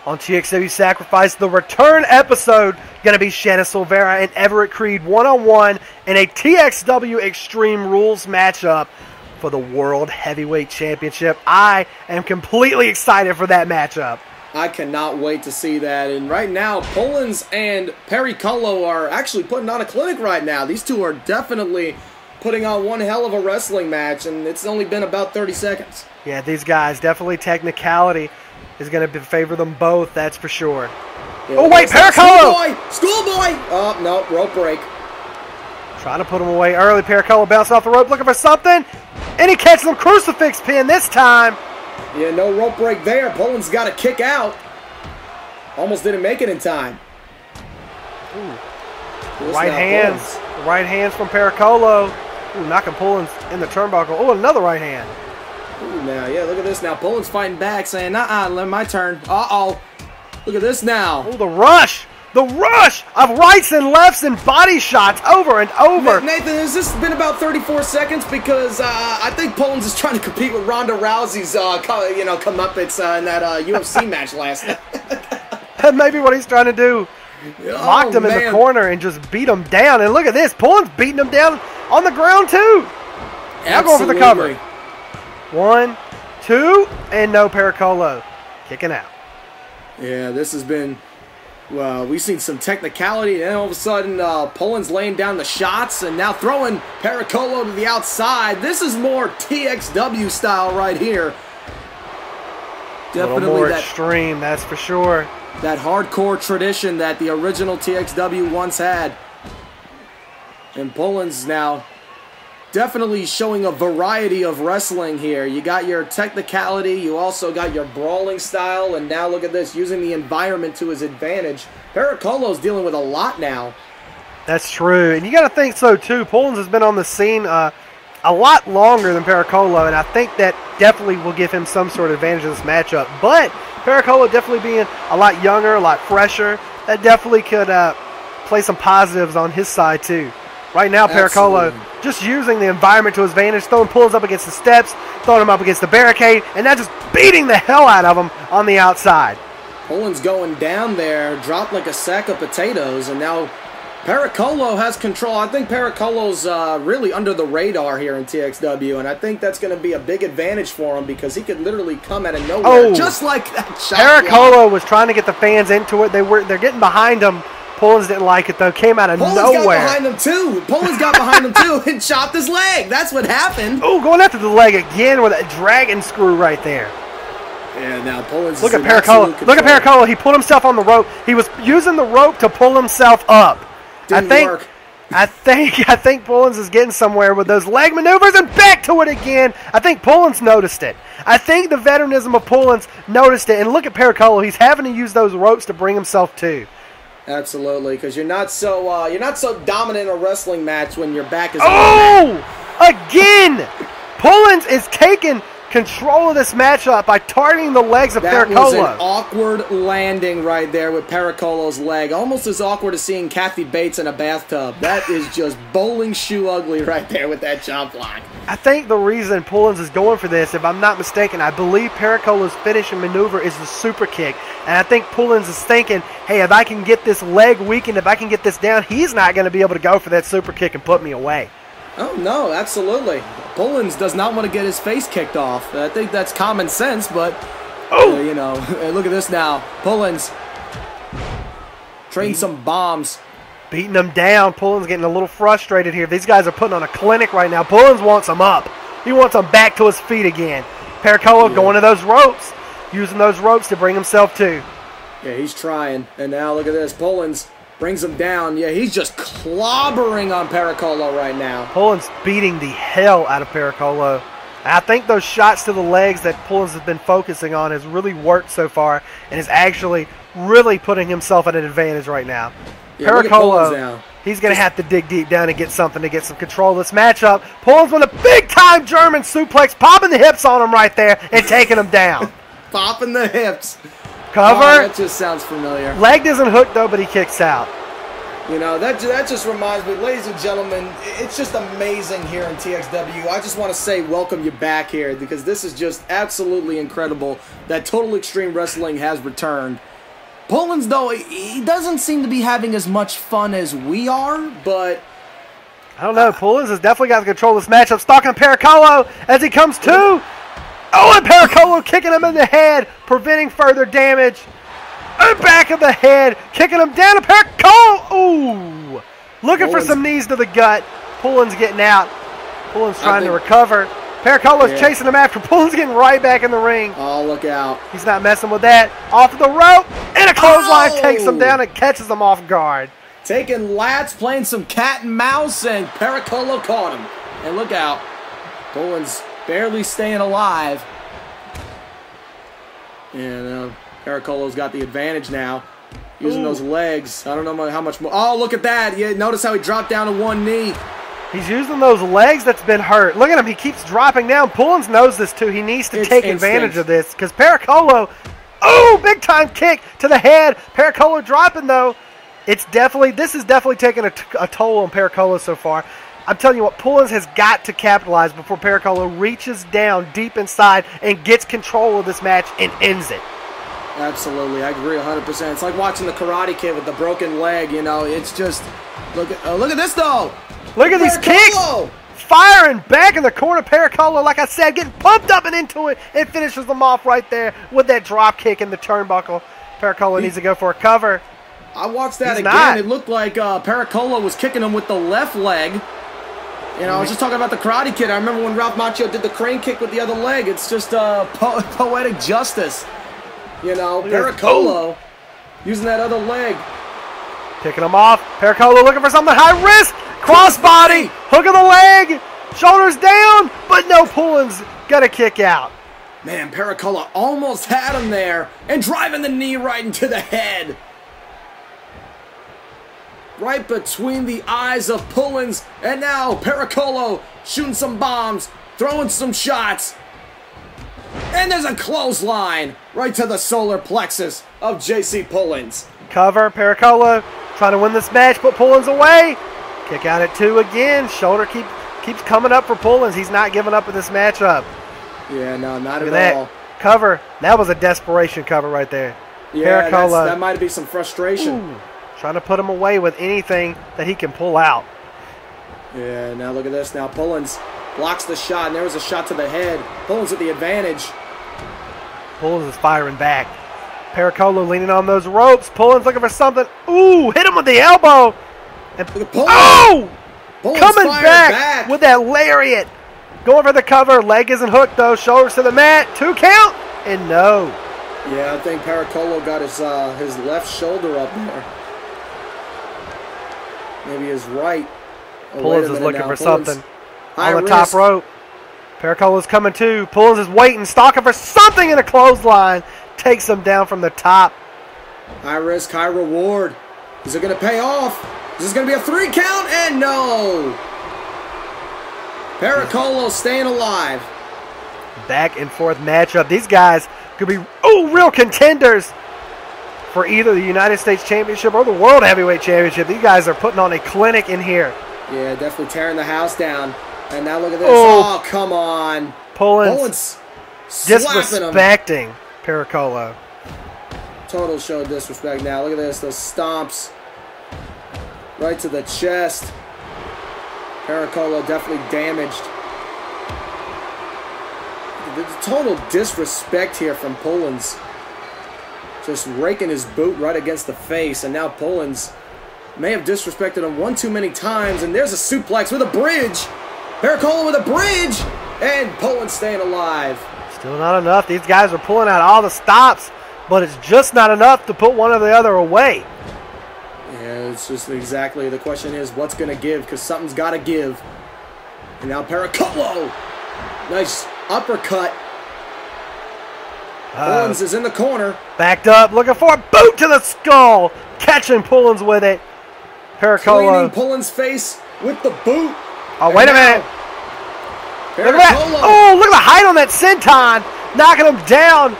on TXW Sacrifice, the return episode, going to be Shanna Silvera and Everett Creed one-on-one in a TXW Extreme Rules matchup for the World Heavyweight Championship. I am completely excited for that matchup. I cannot wait to see that. And right now, Pollins and Pericolo are actually putting on a clinic right now. These two are definitely putting on one hell of a wrestling match, and it's only been about 30 seconds. Yeah, these guys, definitely technicality is going to favor them both, that's for sure. Yeah, oh, wait, Pericolo! Schoolboy! Oh, no, rope break. Trying to put him away early. Pericolo bouncing off the rope, looking for something. And he catches him crucifix pin this time. Yeah, no rope break there. Pollins got a kick out. Almost didn't make it in time. Right hands. Right hands from Pericolo. Ooh, knocking Pollins in the turnbuckle. Oh, another right hand. Ooh, now, yeah, look at this now. Pollins fighting back, saying, my turn. Uh-oh. Look at this now. Oh, the rush. The rush of rights and lefts and body shots over and over. Nathan, has this been about 34 seconds? Because I think Pollins is trying to compete with Ronda Rousey's, comeuppance in that UFC match last night. That may be what he's trying to do. Locked him in the corner and just beat him down. And look at this. Pollins beating him down on the ground, too. Now going for the cover. 1, 2, and no Pericolo. Kicking out. Yeah, this has been... Well, we've seen some technicality, and all of a sudden, Pollins laying down the shots, and now throwing Pericolo to the outside. This is more TXW style right here. Definitely more extreme, that's for sure. That hardcore tradition that the original TXW once had. And Pollins now definitely showing a variety of wrestling here. You got your technicality, you also got your brawling style, and now look at this, using the environment to his advantage. Pericolo's dealing with a lot now. That's true, and you got to think so too. Pollins has been on the scene a lot longer than Pericolo, and I think that definitely will give him some sort of advantage in this matchup. But Pericolo definitely being a lot younger, a lot fresher, that definitely could play some positives on his side too. Right now, Pericolo just using the environment to his advantage, throwing Pollins up against the steps, throwing him up against the barricade, and now just beating the hell out of him on the outside. Pollins going down there, dropped like a sack of potatoes, and now Pericolo has control. I think Pericolo's really under the radar here in TXW, and I think that's going to be a big advantage for him because he could literally come out of nowhere, just like that shot. Pericolo was trying to get the fans into it. They're getting behind him. Pollins didn't like it, though. Came out of nowhere. Pollins got behind him, too. Pollins got behind him, too, and chopped his leg. That's what happened. Oh, going after the leg again with a dragon screw right there. Yeah, now Pollins Look at Pericolo. Look at Pericolo. He pulled himself on the rope. He was using the rope to pull himself up. Didn't work. I think Pollins is getting somewhere with those leg maneuvers, and back to it again. I think Pollins noticed it. I think the veteranism of Pollins noticed it. And look at Pericolo. He's having to use those ropes to bring himself to. Absolutely, because you're not so dominant in a wrestling match when your back is. Oh, again! Pollins is taking control of this matchup by targeting the legs of That was Pericolo. an awkward landing right there with Pericolo's leg. Almost as awkward as seeing Kathy Bates in a bathtub. That is just bowling shoe ugly right there with that jump block. I think the reason Pullins is going for this, if I'm not mistaken, I believe Pericolo's finishing maneuver is the super kick. And I think Pullins is thinking, hey, if I can get this leg weakened, if I can get this down, he's not going to be able to go for that super kick and put me away. Oh, no, absolutely. Pullins does not want to get his face kicked off. I think that's common sense, but, you know, look at this now. Pullins trading some bombs. Beating them down. Pullins getting a little frustrated here. These guys are putting on a clinic right now. Pullins wants them up. He wants them back to his feet again. Pericolo going to those ropes, using those ropes to bring himself to. Yeah, he's trying. And now look at this. Pullins brings him down. Yeah, he's just clobbering on Pericolo right now. Pullins beating the hell out of Pericolo. I think those shots to the legs that Pullins has been focusing on has really worked so far and is actually really putting himself at an advantage right now. Yeah, Pericolo, he's going to have to dig deep down and get something to get some control of this matchup. Pullins with a big-time German suplex, popping the hips on him right there and taking him down. Popping the hips. Cover. Oh, that just sounds familiar. Leg doesn't hook, though, but he kicks out. You know, that just reminds me, ladies and gentlemen, it's just amazing here in TXW. I just want to say welcome you back here because this is just absolutely incredible that Total Extreme Wrestling has returned. Pullins, though, he doesn't seem to be having as much fun as we are, but I don't know. Pullins has definitely got to control this matchup. Stalking Pericolo as he comes to. Oh, and Pericolo kicking him in the head, preventing further damage. And back of the head, kicking him down to Pericolo. Ooh. Looking for some knees to the gut. Pullins getting out. Pullins trying to recover. Pericolo's chasing him after. Pullins getting right back in the ring. Oh, look out. He's not messing with that. Off of the rope. And a clothesline takes him down and catches him off guard. Taking lats, playing some cat and mouse, and Pericolo caught him. And look out. Pullins barely staying alive. And Pericolo's got the advantage now. Using those legs. I don't know how much more. Oh, look at that. Yeah, notice how he dropped down to one knee. He's using those legs that's been hurt. Look at him. He keeps dropping down. Pullins knows this, too. He needs to take advantage of this because Pericolo, big-time kick to the head. Pericolo dropping, though. This is definitely taking a toll on Pericolo so far. I'm telling you what, Pullins has got to capitalize before Pericolo reaches down deep inside and gets control of this match and ends it. Absolutely. I agree 100%. It's like watching the Karate Kid with the broken leg, you know. It's just, look at this, though. Look at these kicks. Firing back in the corner. Pericolo, like I said, getting pumped up and into it. It finishes them off right there with that drop kick in the turnbuckle. Pericolo needs to go for a cover. I watched that again. It looked like Pericolo was kicking him with the left leg. You know, I was just talking about the Karate Kid. I remember when Ralph Macchio did the crane kick with the other leg. It's just poetic justice. You know, Pericolo using that other leg. Picking him off. Pericolo looking for something high risk. Crossbody. Hook of the leg. Shoulders down. But no, Pullins got a kick out. Man, Pericolo almost had him there. And driving the knee right into the head. Right between the eyes of Pullins. And now Pericolo shooting some bombs. Throwing some shots. And there's a clothesline right to the solar plexus of JC Pullins. Cover. Pericolo trying to win this match. Put Pullins away. Kick out at 2 again. Shoulder keeps coming up for Pullins. He's not giving up in this matchup. Yeah, no, not at all. Cover. That was a desperation cover right there. Yeah, that might be some frustration. Trying to put him away with anything that he can pull out. Yeah, now look at this. Now Pullins blocks the shot, and there was a shot to the head. Pullins with the advantage. Pullins is firing back. Pericolo leaning on those ropes. Pullins looking for something. Ooh, hit him with the elbow. And Pullins coming back with that lariat. Going for the cover. Leg isn't hooked, though. Shoulders to the mat. 2 count. And no. Yeah, I think Pericolo got his left shoulder up there. Maybe his right. Pullins is looking for something on the top rope. Pericolo's coming too. Pullins is waiting, stalking for something in a clothesline. Takes him down from the top. High risk, high reward. Is it going to pay off? Is this going to be a 3 count? And no. Pericolo staying alive. Back and forth matchup. These guys could be real contenders for either the United States Championship or the World Heavyweight Championship. These guys are putting on a clinic in here. Yeah, definitely tearing the house down. And now look at this. Oh, come on. Pullins disrespecting Pericolo. Total show of disrespect now. Look at this. Those stomps. Right to the chest. Pericolo definitely damaged. The total disrespect here from Pullins. Just raking his boot right against the face. And now Pullins may have disrespected him one too many times. And there's a suplex with a bridge. Pericolo with a bridge. And Pullins staying alive. Still not enough. These guys are pulling out all the stops, but it's just not enough to put one or the other away. Yeah, it's just exactly. The question is, what's going to give? Because something's got to give. And now Pericolo. Nice uppercut. Pullins is in the corner. Backed up, looking for a boot to the skull. Catching Pullins with it. Pericolo. Cleaning Pullins' face with the boot. Oh, wait a minute. Look at that. Oh, look at the height on that senton. Knocking him down.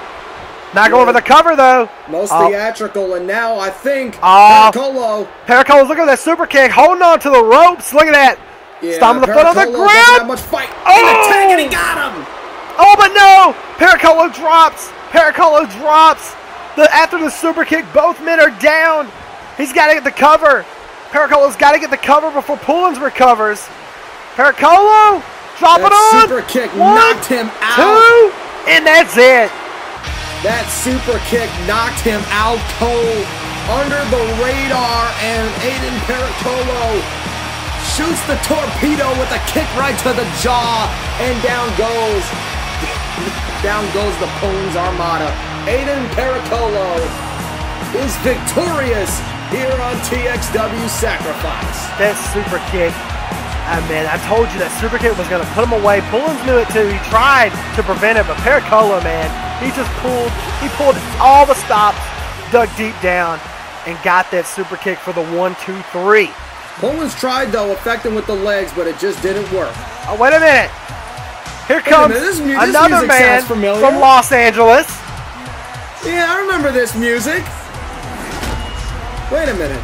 Not going for the cover, though. Most theatrical, and now I think Pericolo's looking at that super kick, holding on to the ropes. Look at that. Yeah, stomping the foot on the ground. Not much fight. In the tag, and he got him. Oh, but no. Pericolo drops. Pericolo drops. After the super kick, both men are down. He's got to get the cover. Pericolo's got to get the cover before Pullins recovers. Pericolo. Drop it on. Super kick knocked him out. 2, and that's it. That super kick knocked him out cold, under the radar, and Aiden Pericolo shoots the torpedo with a kick right to the jaw, and down goes the Pullins Armada. Aiden Pericolo is victorious here on TXW Sacrifice. That super kick. Man, I told you that super kick was going to put him away. Pullins knew it too. He tried to prevent it, but Pericolo, man, he pulled all the stops, dug deep down, and got that super kick for the 1, 2, 3. Pullins tried, though, affecting with the legs, but it just didn't work. Oh, wait a minute. Here comes another man from Los Angeles. Yeah, I remember this music. Wait a minute.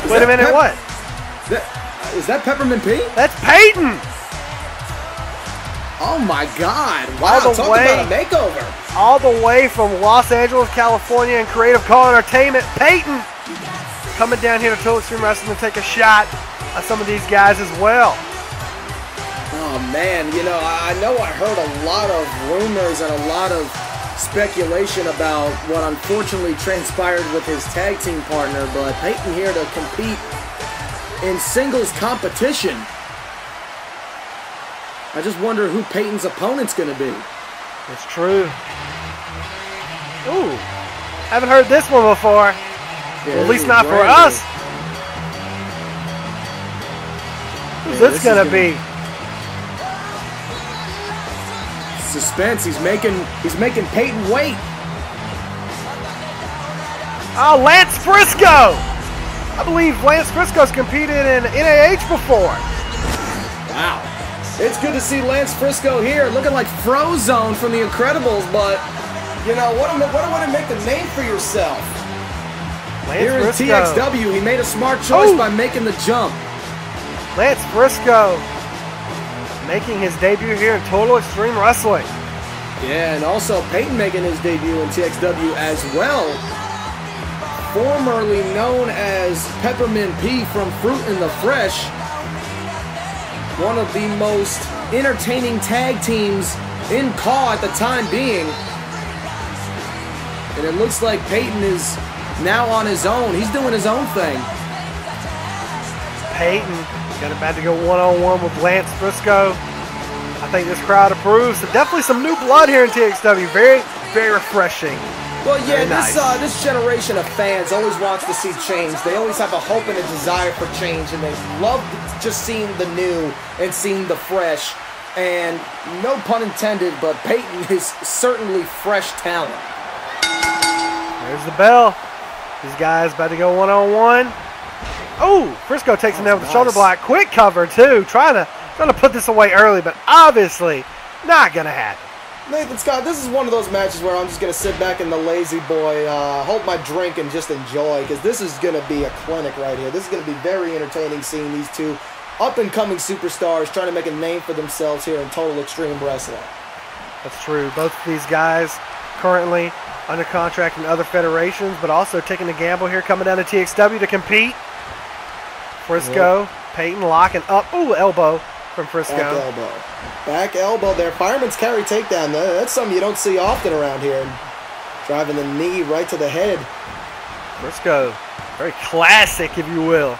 Wait a minute, what? Is that Peppermint P? That's Peyton! Oh my God. Wow, talk about a makeover. All the way from Los Angeles, California, and Creative Call Entertainment, Peyton coming down here to Total Extreme Wrestling to take a shot at some of these guys as well. Oh man, you know I heard a lot of rumors and a lot of speculation about what unfortunately transpired with his tag team partner, but Peyton here to compete in singles competition. I just wonder who Peyton's opponent's going to be. It's true. Ooh, haven't heard this one before. Yeah, well, at least not for us. Who's this going to be? Suspense. He's making Peyton wait. Oh, Lance Briscoe. I believe Lance Briscoe's competed in NAH before. Wow. It's good to see Lance Briscoe here, looking like Frozone from The Incredibles, but you know what a way to make a name for yourself. Lance here Briscoe. In TXW, he made a smart choice by making the jump. Lance Briscoe making his debut here in Total Extreme Wrestling. Yeah, and also Peyton making his debut in TXW as well. Formerly known as Peppermint P from Fruit in the Fresh. One of the most entertaining tag teams in CAW at the time being. And it looks like Peyton is now on his own. He's doing his own thing. Peyton about to go one-on-one with Lance Briscoe. I think this crowd approves. So definitely some new blood here in TXW. Very, very refreshing. Well, yeah, this generation of fans always wants to see change. They always have a hope and a desire for change, and they love just seeing the new and seeing the fresh. And no pun intended, but Peyton is certainly fresh talent. There's the bell. These guys about to go one-on-one. Oh, Briscoe takes him down with the shoulder block. Quick cover, too. Trying to Trying to put this away early, but obviously not going to happen. Nathan Scott, this is one of those matches where I'm just going to sit back in the lazy boy, hold my drink, and just enjoy, because this is going to be a clinic right here. This is going to be very entertaining seeing these two up-and-coming superstars trying to make a name for themselves here in Total Extreme Wrestling. That's true. Both of these guys currently under contract in other federations, but also taking a gamble here, coming down to TXW to compete. Frisco, yep. Peyton locking up. Ooh, elbow from Frisco. Back elbow. Back elbow there. Fireman's carry takedown. That's something you don't see often around here. Driving the knee right to the head. Frisco, very classic, if you will.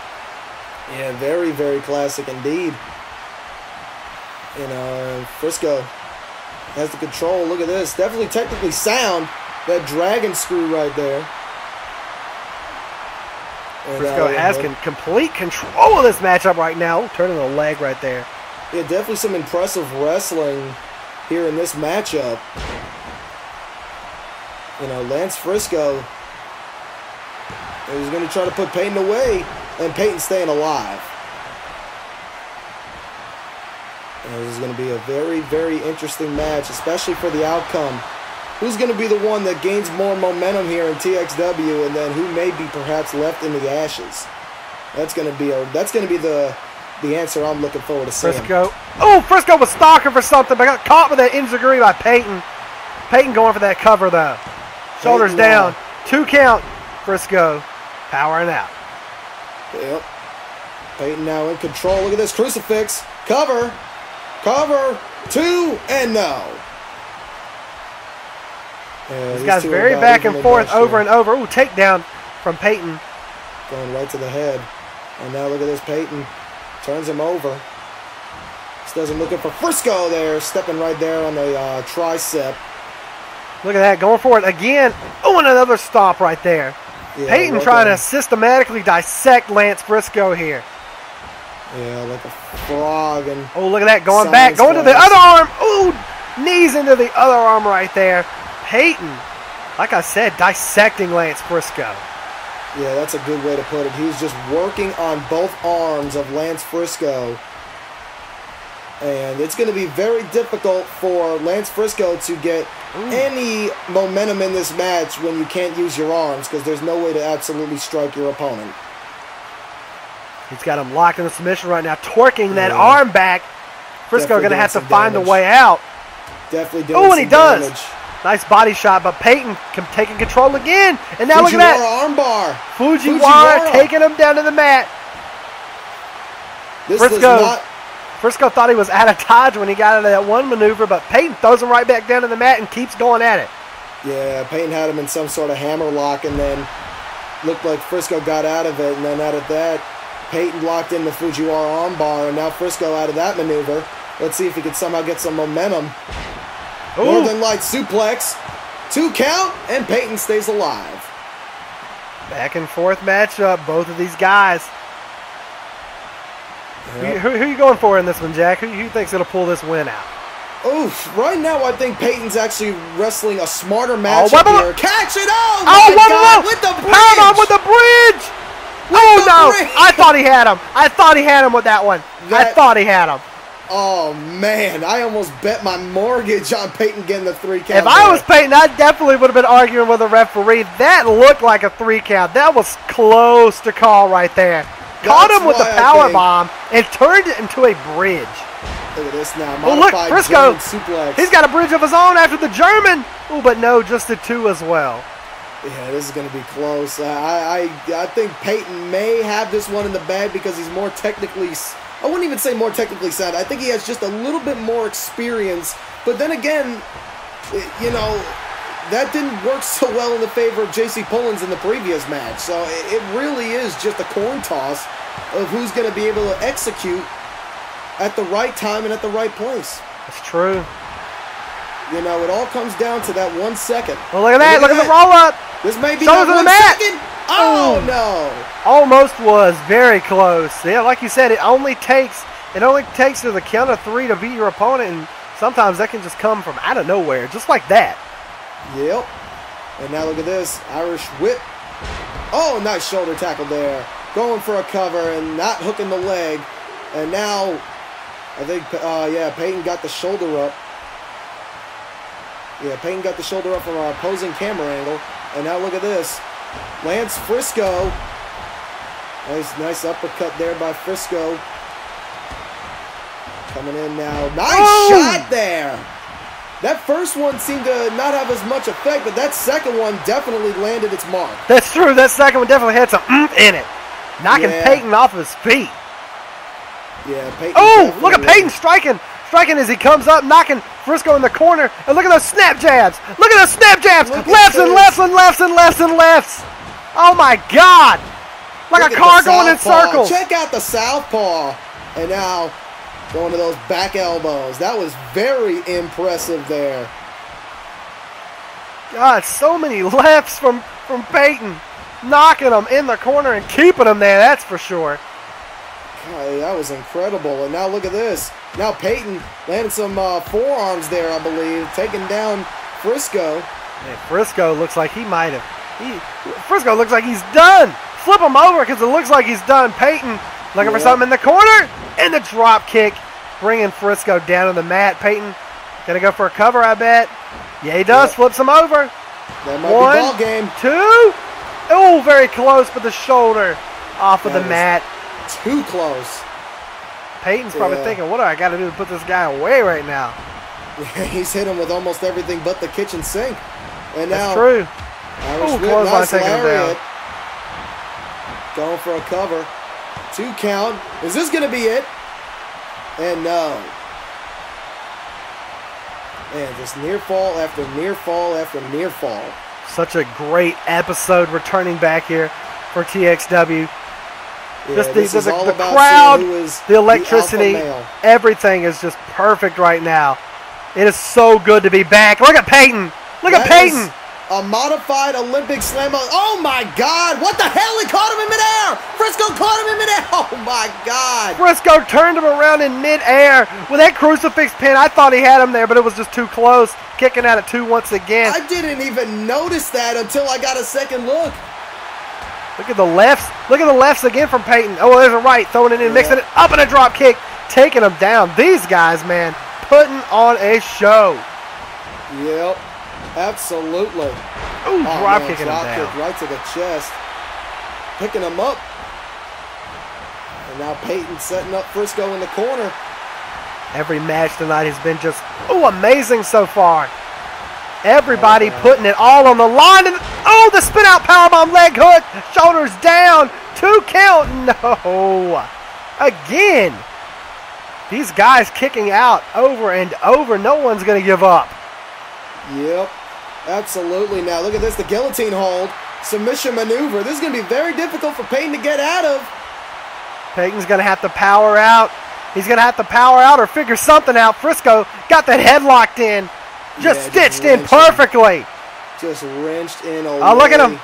Yeah, very, very classic indeed. You know, Frisco has the control. Look at this. Definitely technically sound. That dragon screw right there. And, Frisco has complete control of this matchup right now. Turning the leg right there. Yeah, definitely some impressive wrestling here in this matchup. You know, Lance Frisco is going to try to put Peyton away, and Peyton staying alive. And this is going to be a very, very interesting match, especially for the outcome. Who's going to be the one that gains more momentum here in TXW, and then who may be perhaps left in the ashes? That's going to be the answer I'm looking forward to seeing. Frisco. Oh, Frisco was stalking for something, but got caught with that enziguri by Peyton. Peyton going for that cover, though. Shoulders down. 2 count. Frisco powering out. Yep. Peyton now in control. Look at this crucifix. Cover. Cover. 2 and no. This guy's very back and forth over and over. Ooh, takedown from Peyton. Going right to the head. And now look at this. Peyton turns him over. Still looking for Frisco there. Stepping right there on the tricep. Look at that. Going for it again. Oh, and another stop right there. Yeah, Peyton trying to systematically dissect Lance Frisco here. Yeah, like a frog. And oh, look at that. Going back. Going to the other arm. Ooh, knees into the other arm right there. Peyton, like I said, dissecting Lance Frisco. Yeah, that's a good way to put it. He was just working on both arms of Lance Frisco. And it's going to be very difficult for Lance Frisco to get any momentum in this match when you can't use your arms, because there's no way to absolutely strike your opponent. He's got him locked in a submission right now, torquing that arm back. Frisco going to have to find a way out. Definitely doing and he does. Nice body shot, but Peyton taking control again. And now Fujiwara look at that. Armbar. Fujiwara taking him down to the mat. Frisco thought he was out of dodge when he got out of that one maneuver, but Peyton throws him right back down to the mat and keeps going at it. Yeah, Peyton had him in some sort of hammer lock, and then looked like Frisco got out of it, and then out of that, Peyton locked in the Fujiwara armbar, and now Frisco out of that maneuver. Let's see if he can somehow get some momentum. Ooh. Northern Lights suplex. 2 count, and Peyton stays alive. Back and forth matchup, both of these guys. Yep. Who are you going for in this one, Jack? Who thinks it'll pull this win out? Oof, right now I think Peyton's actually wrestling a smarter matchup here. Catch it! Oh my God! With the bridge! Powerbomb with the bridge! Bridge. I thought he had him. I thought he had him with that one. I thought he had him. Oh, man. I almost bet my mortgage on Peyton getting the 3 count. If I was Peyton, I definitely would have been arguing with the referee. That looked like a 3 count. That was close to call right there. Caught him with the power bomb and turned it into a bridge. Look at this now. Oh, look, Frisco. He's got a bridge of his own after the German. Oh, but no, just the 2 as well. Yeah, this is going to be close. I think Peyton may have this one in the bag because he's more technically... I wouldn't even say more technically sound. I think he has just a little bit more experience. But then again, you know, that didn't work so well in the favor of J.C. Pullins in the previous match. So it really is just a coin toss of who's going to be able to execute at the right time and at the right place. That's true. You know, it all comes down to that 1 second. Well, look at that. Look at the roll-up. This may be that 1 second. Oh, no. Almost was. Very close. Yeah, like you said, it only takes to the count of 3 to beat your opponent, and sometimes that can just come from out of nowhere, just like that. Yep. And now look at this. Irish whip. Oh, nice shoulder tackle there. Going for a cover and not hooking the leg. And now I think, yeah, Peyton got the shoulder up. Yeah, Peyton got the shoulder up from our opposing camera angle. And now look at this. Lance Frisco. Nice uppercut there by Frisco. Coming in now. Nice shot there. That first one seemed to not have as much effect, but that second one definitely landed its mark. That's true. That second one definitely had some in it. Knocking Peyton off of his feet. Yeah, Peyton. Oh, look at Peyton striking as he comes up, knocking Frisco in the corner. And look at those snap jabs. Look at those snap jabs. Lefts and lefts and lefts and lefts and lefts. Oh, my God. Like a car going in circles. Check out the southpaw. And now going to those back elbows. That was very impressive there. God, so many lefts from Peyton. Knocking them in the corner and keeping them there, that's for sure. God, that was incredible. And now look at this. Now Peyton landed some forearms there, I believe, taking down Frisco. Man, Frisco looks like he might have. Frisco looks like he's done. Flip him over because it looks like he's done. Peyton looking for something in the corner. And the drop kick, bringing Frisco down on the mat. Peyton gonna go for a cover, I bet. Yeah, he does. Flips him over. That might be ball game. 2. Oh, very close, but the shoulder off of the mat. Too close. Peyton's probably thinking, what do I got to do to put this guy away right now? Yeah, he's hit him with almost everything but the kitchen sink. And now, that's true. Irish whip, nice lariat. Going for a cover. 2 count. Is this going to be it? And no. Man, just near fall after near fall after near fall. Such a great episode returning back here for TXW. Yeah, just the crowd, the electricity, everything is just perfect right now. It is so good to be back. Look at Peyton. Look at Peyton. A modified Olympic slam. Oh, my God. What the hell? He caught him in midair. Frisco caught him in midair. Oh, my God. Frisco turned him around in midair with that crucifix pin. I thought he had him there, but it was just too close. Kicking out at 2 once again. I didn't even notice that until I got a second look. Look at the lefts. Look at the lefts again from Peyton. Oh, there's a right. Throwing it in, mixing it up in a drop kick. Taking them down. These guys, man, putting on a show. Yep. Absolutely. Ooh, drop kicking him down. Kick right to the chest. Picking him up. And now Peyton setting up Frisco in the corner. Every match tonight has been just, amazing so far. Everybody putting it all on the line. And, the spin out powerbomb leg hook. Shoulders down. 2 count. No. Again. These guys kicking out over and over. No one's going to give up. Yep. Absolutely. Now look at this. The guillotine hold. Submission maneuver. This is going to be very difficult for Peyton to get out of. Peyton's going to have to power out. He's going to have to power out or figure something out. Frisco got that head locked in. Just stitched in perfectly. Just wrenched in away. Oh, look at him.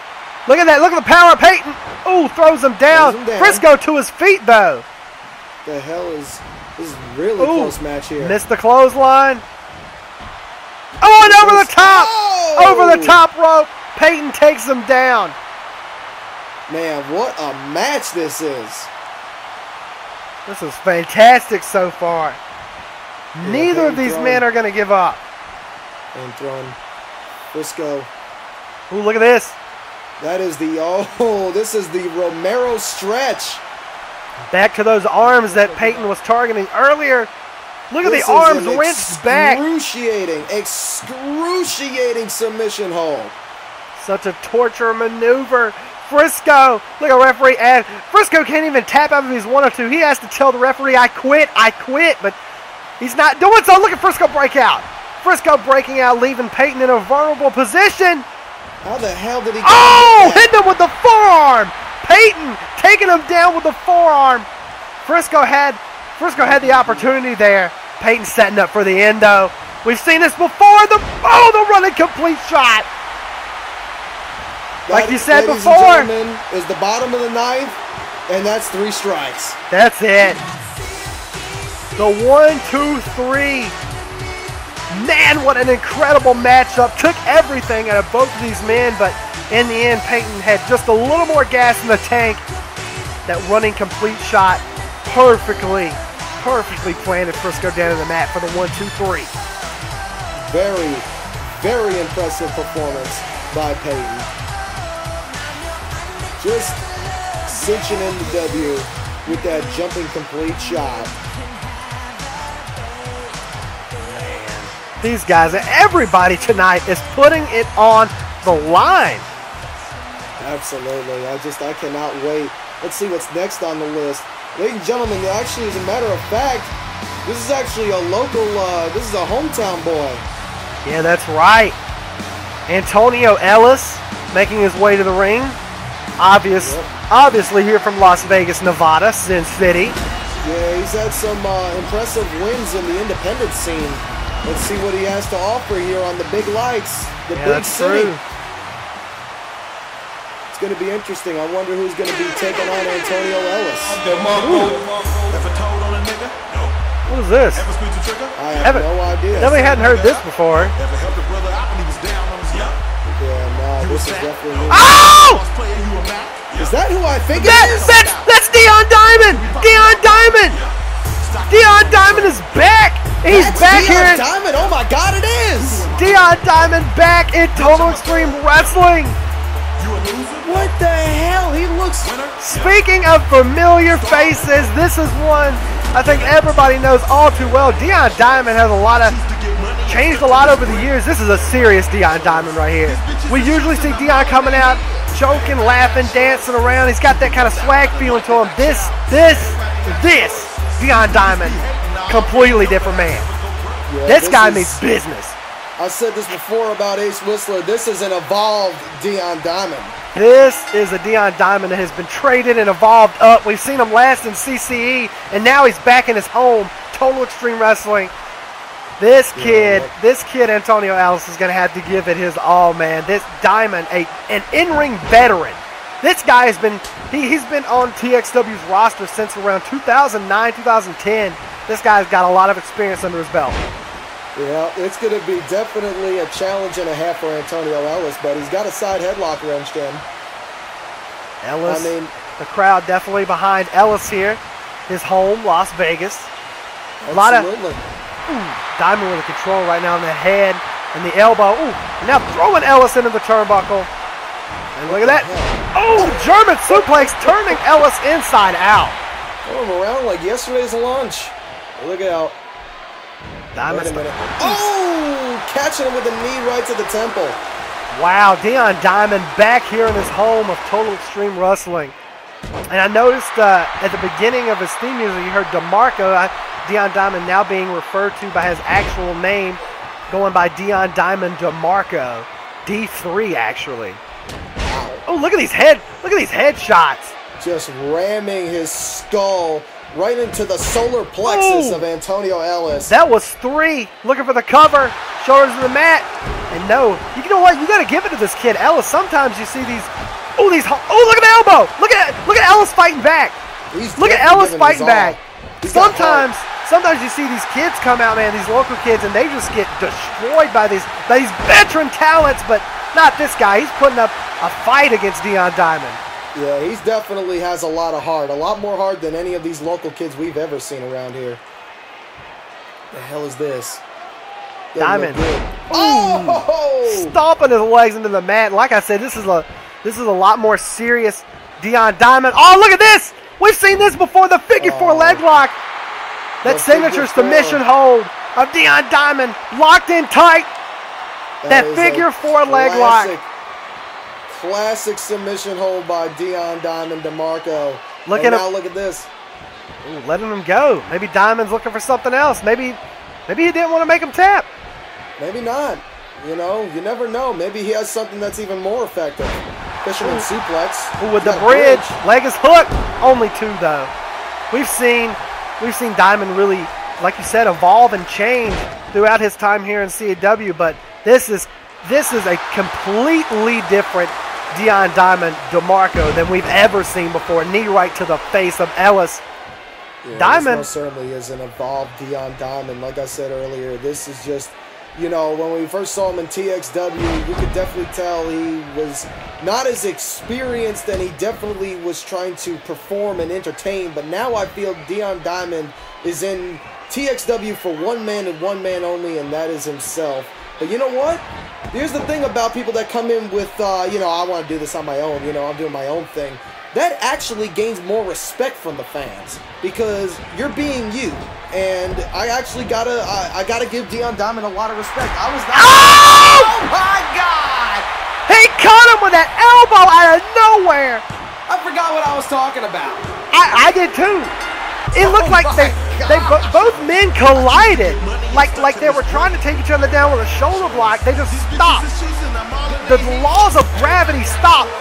Look at that. Look at the power of Peyton. Ooh, throws him down. Frisco to his feet, though. The hell is... This is a really close match here. Missed the clothesline. Oh, and over the top. Over the top rope. Peyton takes him down. Man, what a match this is. This is fantastic so far. Neither of these men are going to give up. And throwing Frisco. Ooh, look at this. That is the, this is the Romero stretch. Back to those arms that Peyton was targeting earlier. Look at the arms wrenched back. Excruciating submission hold. Such a torture maneuver. Frisco, look at referee. Frisco can't even tap out if he's 1 or 2. He has to tell the referee, I quit, but he's not doing so. Look at Frisco break out. Frisco breaking out, leaving Peyton in a vulnerable position. How the hell did he get hit him with the forearm. Peyton taking him down with the forearm. Frisco had the opportunity there. Peyton setting up for the endo. We've seen this before. The running complete shot. Like you said before, is the bottom of the 9th, and that's 3 strikes. That's it. The 1, 2, 3. Man, what an incredible matchup. Took everything out of both of these men, but in the end, Peyton had just a little more gas in the tank. That running complete shot perfectly perfectly planted Briscoe down to the mat for the 1-2-3. Very, very impressive performance by Peyton. Just cinching in the W with that jumping complete shot. These guys, everybody tonight is putting it on the line. Absolutely. I cannot wait. Let's see what's next on the list. Ladies and gentlemen, actually, as a matter of fact, this is actually a local, this is a hometown boy. Yeah, that's right. Antonio Ellis making his way to the ring. Obviously here from Las Vegas, Nevada, Sin City. Yeah, he's had some impressive wins in the independent scene. Let's see what he has to offer here on the big lights, the big city. True. It's going to be interesting. I wonder who's going to be taking on Antonio Ellis. What is this? I have no idea. Definitely hadn't heard this before. Yeah, no, this is definitely new. Oh! Is that who I think it is? That's Dion Diamond! Dion Diamond! Dion Diamond is back! He's back here! Dion Diamond! Oh my God, it is! Dion Diamond back in Total Extreme Wrestling! What the hell? He looks... Speaking of familiar faces, this is one I think everybody knows all too well. Dion Diamond has changed a lot over the years. This is a serious Dion Diamond right here. We usually see Dion coming out, joking, laughing, dancing around. He's got that kind of swag feeling to him. This Dion Diamond, completely different man. Yeah, this guy means business. I said this before about Ace Whistler. This is an evolved Dion Diamond. This is a Dion Diamond that has been traded and evolved up. We've seen him last in CCE, and now he's back in his home, Total Extreme Wrestling. This kid, Antonio Ellis, is going to have to give it his all, man. This Diamond, an in-ring veteran. This guy has been, he's been on TXW's roster since around 2009, 2010. This guy's got a lot of experience under his belt. Yeah, it's going to be definitely a challenge and a half for Antonio Ellis, but he's got a side headlock wrenched in. Ellis, the crowd definitely behind Ellis here. His home, Las Vegas. A lot of Diamond with the control right now on the head and the elbow. Ooh, and now throwing Ellis into the turnbuckle. And look at that. Oh, German suplex turning Ellis inside out. Throw him around like yesterday's lunch. Look out. Diamond. Wait a minute. Oh, catching him with a knee right to the temple. Wow, Dion Diamond back here in his home of Total Extreme Wrestling. And I noticed at the beginning of his theme music, you heard DeMarco. Dion Diamond now being referred to by his actual name, going by Dion Diamond DeMarco. D3 actually. Wow. Oh, look at these head shots. Just ramming his skull right into the solar plexus of Antonio Ellis. That was 3. Looking for the cover. Shoulders to the mat. And no, you know what? You got to give it to this kid Ellis. Sometimes you see these. Oh, look at the elbow. Look at Ellis fighting back. Look at Ellis fighting back. Sometimes you see these kids come out, man, these local kids, and they just get destroyed by these veteran talents, but not this guy. He's putting up a fight against Dion Diamond. Yeah, he definitely has a lot of heart. A lot more heart than any of these local kids we've ever seen around here. The hell is this? Diamond. Oh! Stomping his legs into the mat. Like I said, this is a lot more serious Dion Diamond. Oh, look at this! We've seen this before, the figure 4 leg lock. That signature submission hold of Dion Diamond locked in tight. That figure 4 leg lock. Classic submission hold by Dion Diamond DeMarco. Look at this. Ooh, letting him go. Maybe Diamond's looking for something else. Maybe he didn't want to make him tap. Maybe not. You know, you never know. Maybe he has something that's even more effective. Fisherman suplex. Ooh, with the bridge. Leg is hooked. Only 2 though. We've seen Diamond really, like you said, evolve and change throughout his time here in CAW, but this is a completely different Dion Diamond DeMarco than we've ever seen before. Knee right to the face of Ellis. Yeah, Diamond this most certainly is an evolved Dion Diamond. Like I said earlier, this is just You know, when we first saw him in TXW, you could definitely tell he was not as experienced, and he definitely was trying to perform and entertain. But now I feel Dion Diamond is in TXW for one man and one man only, and that is himself. But you know what? Here's the thing about people that come in with, you know, I want to do this on my own, you know, I'm doing my own thing. That actually gains more respect from the fans because you're being you. And I actually I gotta give Dion Diamond a lot of respect. I was not. Oh my God! He caught him with that elbow out of nowhere. I forgot what I was talking about. I did too. It looked like both men collided, like they were trying to take each other down with a shoulder block. They just stopped. The laws of gravity stopped.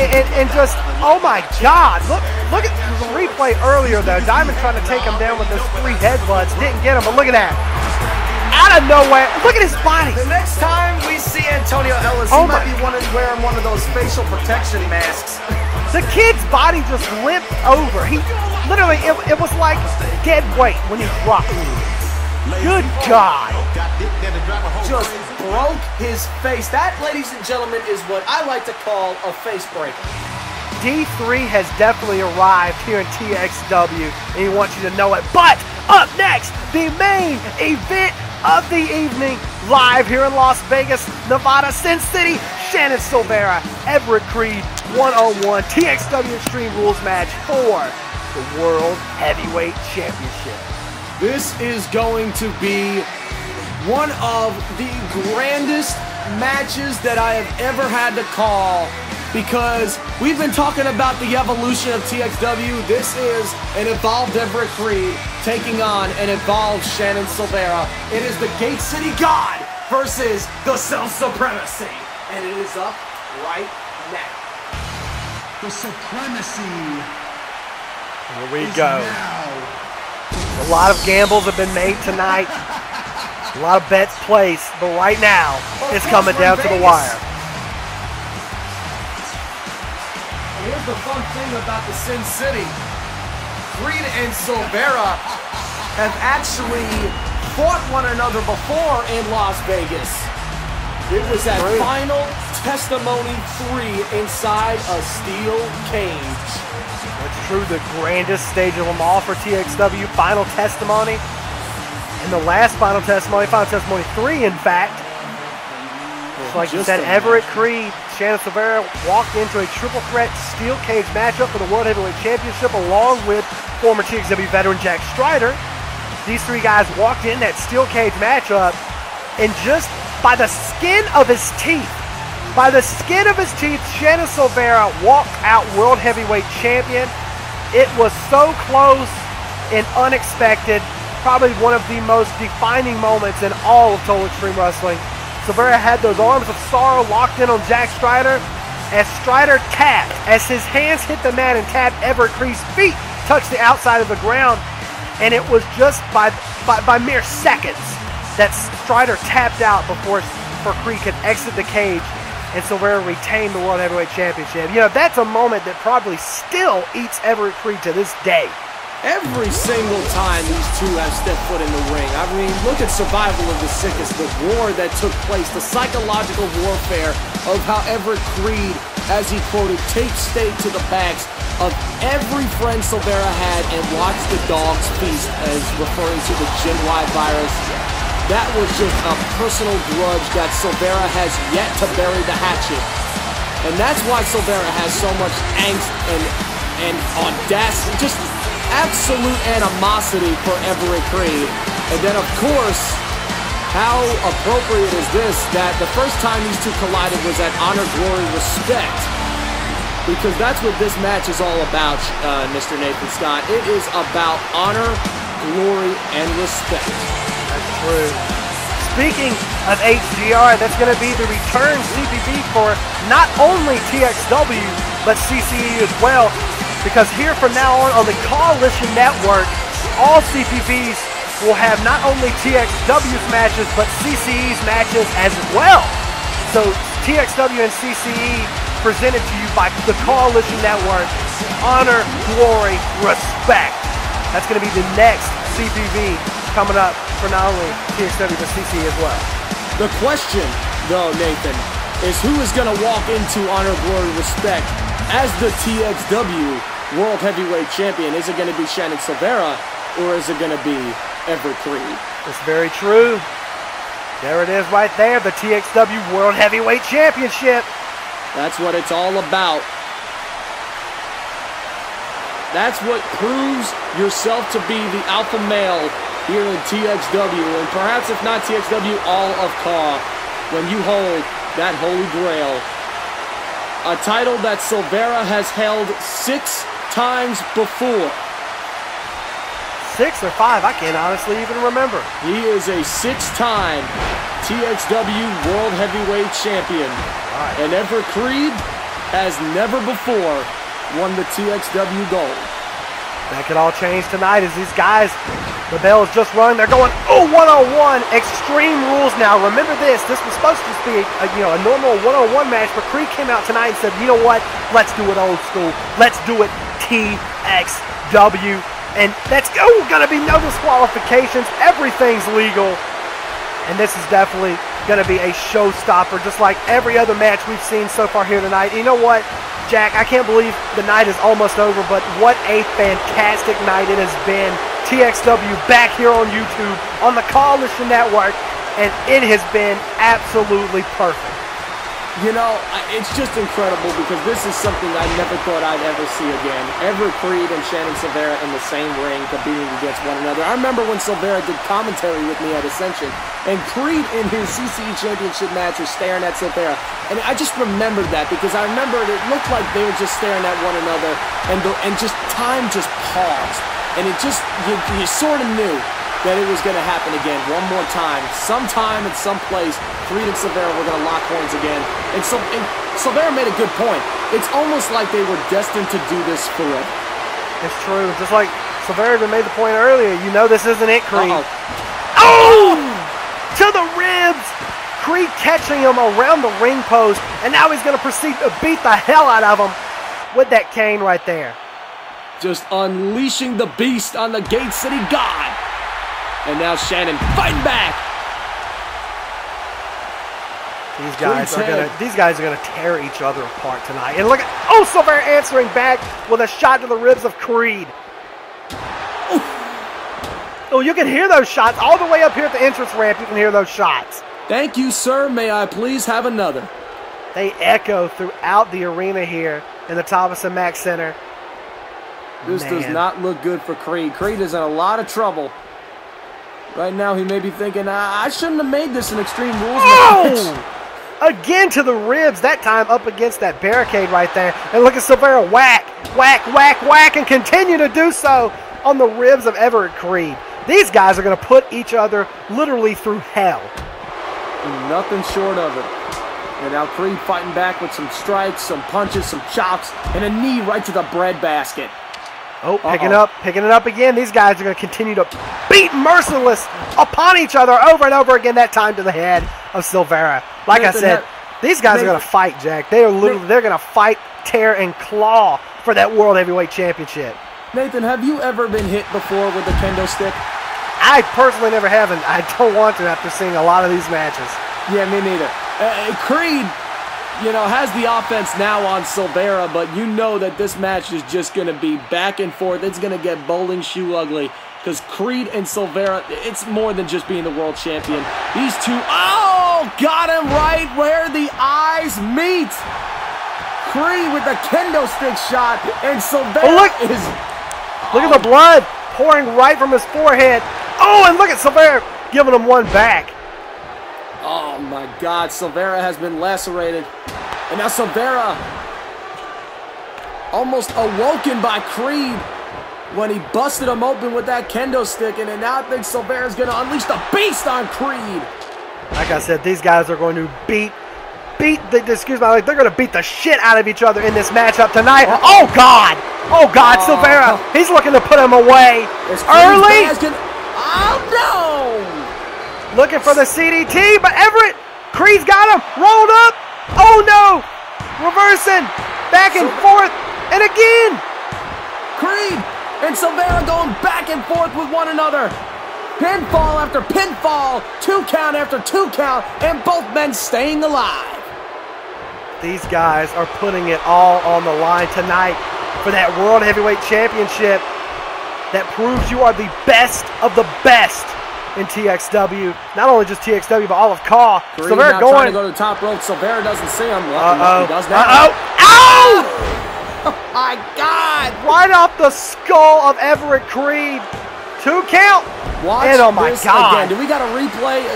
And just, oh my God, look at the replay earlier though. Diamond trying to take him down with those 3 headbutts, didn't get him, but look at that. Out of nowhere, look at his body. The next time we see Antonio Ellis, he might be wearing one of those facial protection masks. The kid's body just limped over. He literally, it was like dead weight when he dropped. Good God. Just broke his face. That, ladies and gentlemen, is what I like to call a face breaker. D3 has definitely arrived here in TXW, and he wants you to know it. But up next, the main event of the evening, live here in Las Vegas, Nevada, Sin City, Shannon Silvera, Everett Creed, one-on-one TXW Extreme Rules match for the World Heavyweight Championship. This is going to be one of the grandest matches that I have ever had to call because we've been talking about the evolution of TXW. This is an evolved Everett Creed taking on an evolved Shannon Silvera. It is the Gate City God versus the Self-Supremacy. And it is up right now. The Supremacy. Here we go. A lot of gambles have been made tonight. A lot of bets placed, but right now, it's coming down to the wire. And here's the fun thing about the Sin City. Creed and Silvera have actually fought one another before in Las Vegas. It was at Final Testimony 3 inside a steel cage. That's true, the grandest stage of them all for TXW, Final Testimony. And the last Final Testimony 3, in fact. Like you said, Everett Creed, Shannon Silvera walked into a triple threat steel cage matchup for the World Heavyweight Championship along with former TXW veteran Jack Strider. These 3 guys walked in that steel cage matchup, and just by the skin of his teeth, Shannon Silvera walked out World Heavyweight Champion. It was so close and unexpected. Probably one of the most defining moments in all of Total Extreme Wrestling. Silvera had those arms of sorrow locked in on Jack Strider as Strider tapped, as his hands hit the mat and tapped, Everett Creed's feet touched the outside of the ground. And it was just by mere seconds that Strider tapped out before Creed could exit the cage and Silvera retained the World Heavyweight Championship. You know, that's a moment that probably still eats Everett Creed to this day. Every single time these two have stepped foot in the ring. I mean, look at Survival of the Sickest, the war that took place, the psychological warfare of how Everett Creed, as he quoted, taped stayed to the backs of every friend Silvera had and watched the dogs feast, as referring to the Gen Y virus. That was just a personal grudge that Silvera has yet to bury the hatchet. And that's why Silvera has so much angst and audacity, just absolute animosity for Everett Creed. And then, of course, how appropriate is this that the first time these two collided was at Honor, Glory, Respect? Because that's what this match is all about, Mr. Nathan Scott. It is about honor, glory, and respect. That's true. Speaking of HGR, that's going to be the return CPP for not only TXW, but CCE as well. Because here from now on the Coalition Network, all CPVs will have not only TXW's matches, but CCE's matches as well. So TXW and CCE presented to you by the Coalition Network. Honor, glory, respect. That's going to be the next CPV coming up for not only TXW but CC as well. The question, though, Nathan, is who is going to walk into honor, glory, respect as the TXW World Heavyweight Champion? Is it going to be Shannon Silveira, or is it going to be Everett Creed? It's very true. There it is right there, the TXW World Heavyweight Championship. That's what it's all about. That's what proves yourself to be the alpha male here in TXW, and perhaps if not TXW, all of COᴴᴰ, when you hold that Holy Grail. A title that Silveira has held 6 times before. 6 or 5, I can't honestly even remember. He is a 6-time TXW World Heavyweight Champion. Right. And Everett Creed has never before won the TXW gold. That could all change tonight as these guys, the bell is just rung. They're going, oh, one-on-one, Extreme Rules now. Remember this was supposed to be a normal one-on-one match, but Creed came out tonight and said, you know what, let's do it old school. Let's do it TXW. And that's going to be no disqualifications. Everything's legal. And this is definitely going to be a showstopper, just like every other match we've seen so far here tonight. You know what, Jack, I can't believe the night is almost over, but what a fantastic night it has been. TXW back here on YouTube, on the Coalition Network, and it has been absolutely perfect. You know, it's just incredible because this is something I never thought I'd ever see again. Everett Creed and Shannon Silveira in the same ring competing against one another. I remember when Silveira did commentary with me at Ascension, and Creed in his CCE Championship match was staring at Silveira. And I just remembered that because I remembered it looked like they were just staring at one another, and just time just paused. And it just, you sort of knew that it was going to happen again one more time. Sometime and someplace, Creed and Silveira were going to lock horns again. And Silveira made a good point. It's almost like they were destined to do this forever. It's true. Just like Silveira even made the point earlier, you know this isn't it, Creed. Oh! To the ribs! Creed catching him around the ring post, and now he's going to proceed to beat the hell out of him with that cane right there. Just unleashing the beast on the Gate City God. And now Shannon fighting back. These guys are gonna tear each other apart tonight. And look at Silveira answering back with a shot to the ribs of Creed. Oh, you can hear those shots all the way up here at the entrance ramp. You can hear those shots. Thank you, sir. May I please have another? They echo throughout the arena here in the TXW Makes Center. This does not look good for Creed. Creed is in a lot of trouble. Right now, he may be thinking, I shouldn't have made this an Extreme Rules match. Again to the ribs, that time up against that barricade right there. And look at Silveira whack, whack, whack, whack, and continue to do so on the ribs of Everett Creed. These guys are going to put each other literally through hell. Nothing short of it. And now Creed fighting back with some strikes, some punches, some chops, and a knee right to the bread basket. Oh, picking it up again. These guys are going to continue to beat merciless upon each other over and over again, that time to the head of Silveira. Like I said, these guys are going to fight, Jack. They're going to fight, tear, and claw for that World Heavyweight Championship. Nathan, have you ever been hit before with a kendo stick? I personally never have, and I don't want to after seeing a lot of these matches. Yeah, me neither. Creed, has the offense now on Silveira, but you know that this match is just going to be back and forth. It's going to get bowling shoe ugly because Creed and Silveira, it's more than just being the world champion. These two, got him right where the eyes meet. Creed with the kendo stick shot, and Silveira look at the blood pouring right from his forehead. Oh, and look at Silveira giving him one back. Oh my God, Silveira has been lacerated. And now Silveira almost awoken by Creed when he busted him open with that kendo stick. And now I think Silveira's going to unleash the beast on Creed. Like I said, these guys are going to they're going to beat the shit out of each other in this matchup tonight. Oh God, Silveira, he's looking to put him away early. Oh no! Looking for the CDT, but Everett, Creed's got him, rolled up. Oh no! Reversing, back and forth, and again. Creed and Silveira going back and forth with one another. Pinfall after pinfall, 2 count after 2 count, and both men staying alive. These guys are putting it all on the line tonight for that World Heavyweight Championship that proves you are the best of the best in TXW. Not only just TXW, but all of COᴴᴰ. Silveira trying to go to the top rope. Silveira doesn't see him. Uh-oh. He does now. Uh-oh. Ow! Oh, my God. Right off the skull of Everett Creed. 2 count. Watch and oh my this God. again. Do we got a replay?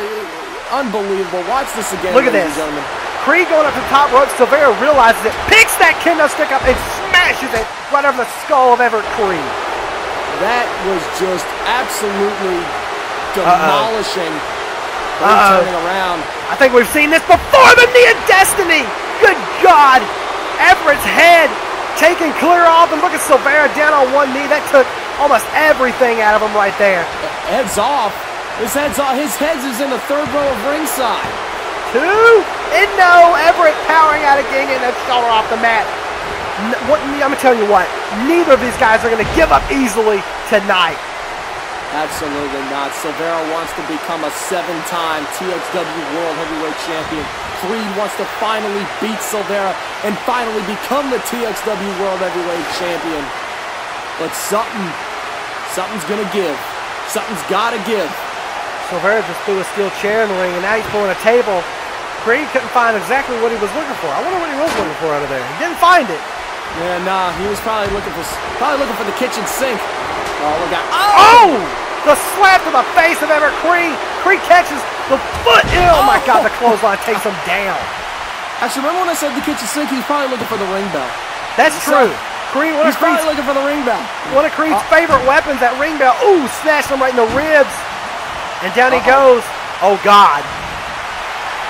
Unbelievable. Watch this again, Look at ladies this. and gentlemen. Creed going up to the top rope. Silveira realizes it, picks that kendo stick up, and smashes it right over the skull of Everett Creed. That was just absolutely demolishing. Turning around. I think we've seen this before. The knee of destiny. Good God. Everett's head taken clear off, and look at Silveira down on one knee. That took almost everything out of him right there. Heads off. His head's off. His head is in the 3rd row of ringside. 2 and no. Everett powering out again, getting that shoulder off the mat. I'm going to tell you what. Neither of these guys are going to give up easily tonight. Absolutely not. Silveira wants to become a 7-time TXW World Heavyweight Champion. Creed wants to finally beat Silveira and finally become the TXW World Heavyweight Champion. But something's going to give. Something's got to give. Silveira just threw a steel chair in the ring, and now he's pulling a table. Creed couldn't find exactly what he was looking for. I wonder what he was looking for out of there. He didn't find it. Yeah, nah, he was probably looking for the kitchen sink. Oh, look out. Oh! The slap to the face of Everett Creed. Creed catches the foot. Oh my God, the clothesline takes him down. Actually, remember when I said the kitchen sink? He's probably looking for the ring bell. That's true. Creed, He's probably looking for the ring bell. One of Creed's favorite weapons, that ring bell. Ooh, snatched him right in the ribs. And down he goes. Oh God.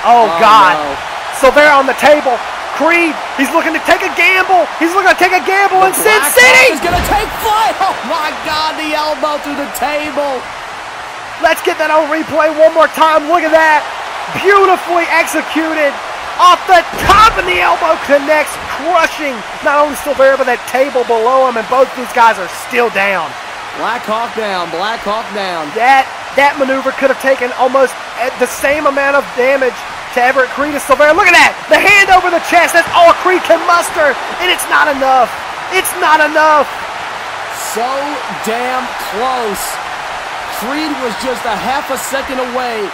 Oh God. No. Silveira on the table. Creed, he's looking to take a gamble. He's looking to take a gamble in Sin City. He's going to take flight. Oh, my God, the elbow through the table. Let's get that on replay one more time. Look at that. Beautifully executed. Off the top, and the elbow connects, crushing not only Silveira, but that table below him, and both these guys are still down. Black Hawk down, Black Hawk down. That maneuver could have taken almost the same amount of damage to Everett Creed and Silveira. Look at that! The hand over the chest. That's all Creed can muster, and it's not enough. It's not enough. So damn close. Creed was just a half a second away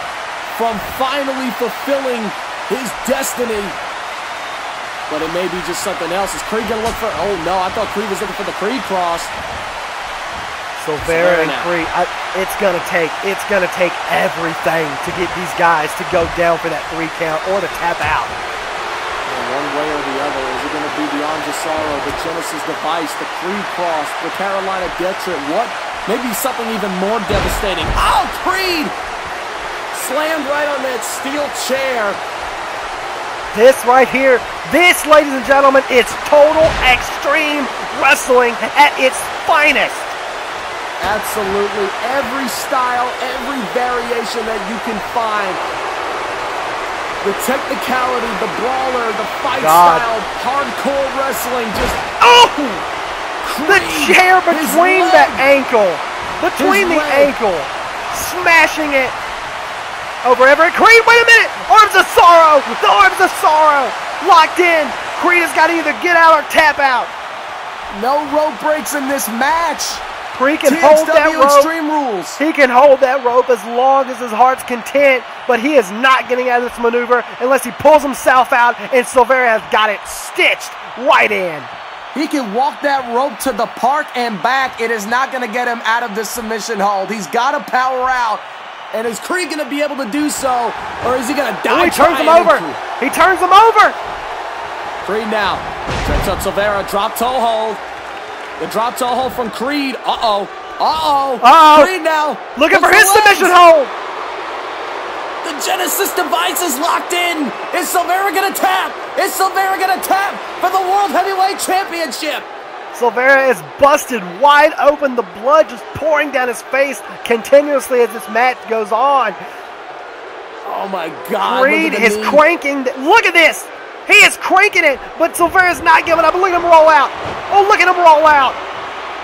from finally fulfilling his destiny. But it may be just something else. Is Creed gonna look for? Oh no! I thought Creed was looking for the Creed cross. Silveira and Creed, it's gonna take everything to get these guys to go down for that 3 count or to tap out. And one way or the other, is it gonna be the Arms of Sorrow, the Genesis device, the Creed cross, the Carolina Death Trip? What? Maybe something even more devastating. Oh, Creed! Slammed right on that steel chair. This right here, this, ladies and gentlemen, is total extreme wrestling at its finest. Absolutely. Every style, every variation that you can find. The technicality, the brawler, the fight style, hardcore wrestling, just... Oh! Creed, the chair between the ankle. Between the ankle. Smashing it over Everett Creed. Wait a minute! Arms of Sorrow! The Arms of Sorrow! Locked in. Creed has got to either get out or tap out. No rope breaks in this match. Creed can hold that rope. Extreme Rules. He can hold that rope as long as his heart's content, but he is not getting out of this maneuver unless he pulls himself out, and Silveira has got it stitched right in. He can walk that rope to the park and back. It is not going to get him out of this submission hold. He's got to power out. And is Creed going to be able to do so, or is he going to die? He turns him over. He turns him over. Creed now. Sets up Silveira. Drop toe hold. The drop toe hold from Creed. Uh-oh. Uh-oh. Uh-oh. Creed now. Looking for his submission hold. The Genesis device is locked in. Is Silveira going to tap? Is Silveira going to tap for the World Heavyweight Championship? Silveira is busted wide open. The blood just pouring down his face continuously as this match goes on. Oh my God. Creed is cranking. Look at this. He is cranking it, but Silveira's not giving up. Look at him roll out. Oh, look at him roll out.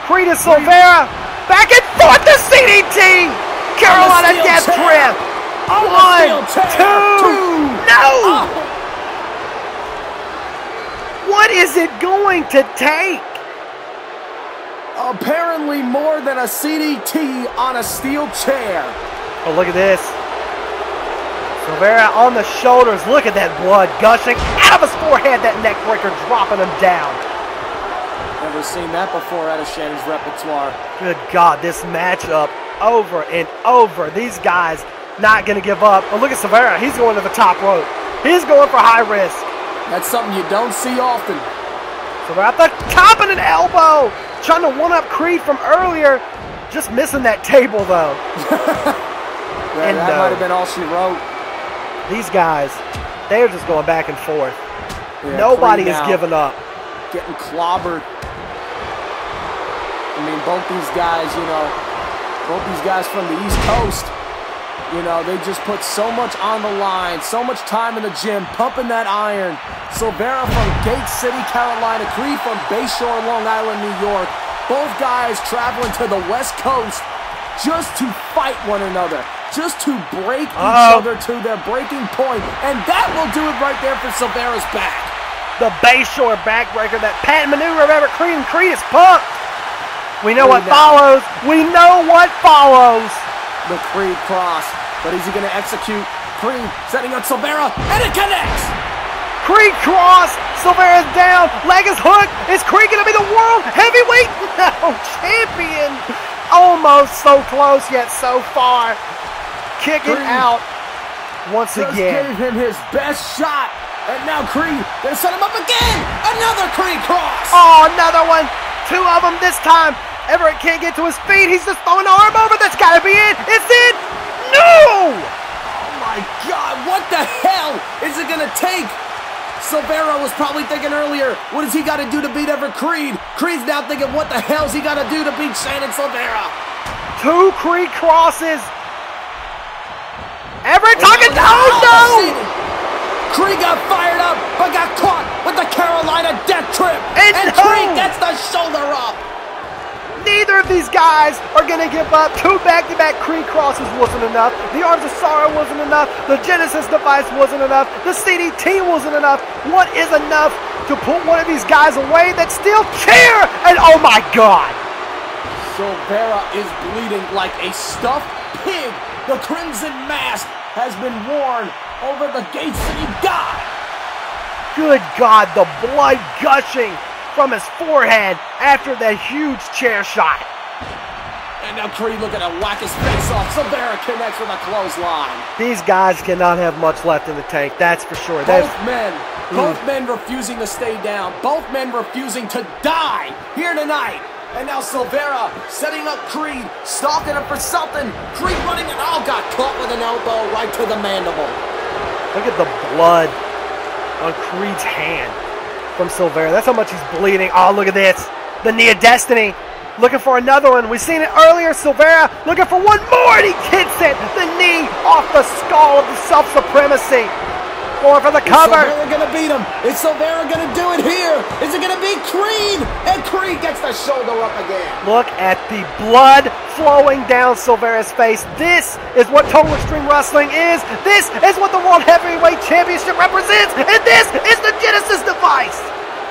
Creed and Silveira. Back and forth to CDT. Carolina Death Trip. 1, 2. No. What is it going to take? Apparently more than a CDT on a steel chair. Oh, look at this. Silveira on the shoulders. Look at that blood gushing out of his forehead. That neck breaker dropping him down. Never seen that before out of Shannon's repertoire. Good God, this matchup over and over. These guys not going to give up. Oh, look at Silveira. He's going to the top rope. He's going for high risk. That's something you don't see often. Silveira at the top and an elbow. Trying to one-up Creed from earlier. Just missing that table, though. Yeah, that might have been all she wrote. These guys, they're just going back and forth. Yeah, Nobody is giving up. Getting clobbered. I mean, both these guys, both these guys from the East Coast, they just put so much on the line, so much time in the gym, pumping that iron. Silveira from Gate City, Carolina, Creed from Bayshore, Long Island, New York. Both guys traveling to the West Coast just to fight one another, just to break each other to their breaking point. And that will do it right there for Silveira's back. The Bayshore backbreaker, that patent maneuver of ever Creed, and Creed is pumped. We know what follows. We know what follows. The Creed cross. But is he going to execute? Creed setting up Silveira, and it connects! Creed cross. Silveira's down. Leg is hooked. Is Creed going to be the world heavyweight champion? Almost so close, yet so far. Kicking out once again. Just gave him his best shot. And now Creed, they set him up again. Another Creed cross. Oh, another one. Two of them this time. Everett can't get to his feet. He's just throwing the arm over. That's got to be it. It's it. No! Oh, my God. What the hell is it going to take? Silveira was probably thinking earlier, what does he got to do to beat Everett Creed? Creed's now thinking, what the hell's he got to do to beat Shannon Silveira? Two Creed crosses. Everett talking. Oh, no! Creed got fired up, but got caught with the Carolina Death Trip. And Creed gets the shoulder up. Neither of these guys are going to give up. Two back-to-back Creed crosses wasn't enough. The Arms of Sorrow wasn't enough. The Genesis device wasn't enough. The CDT wasn't enough. What is enough to put one of these guys away? That steel chair! And oh my God! Silveira is bleeding like a stuffed pig. The crimson mask has been worn over the Gate City God. Good God, the blood gushing from his forehead after that huge chair shot. And now Creed looking to whack his face off. Silveira connects with a clothesline. These guys cannot have much left in the tank, that's for sure. Both men refusing to stay down. Both men refusing to die here tonight. And now Silveira setting up Creed, stalking him for something. Creed running and got caught with an elbow right to the mandible. Look at the blood on Creed's hand from Silveira. That's how much he's bleeding. Oh, look at this. The knee of destiny. Looking for another one. We've seen it earlier. Silveira looking for one more, and he hits it. The knee off the skull of the self-supremacy. Going for the cover. Is Silveira going to beat him? Is Silveira going to do it here? Is it going to be Creed? And Creed gets the shoulder up again. Look at the blood flowing down Silveira's face. This is what Total Extreme Wrestling is. This is what the World Heavyweight Championship represents. And this is the Genesis device.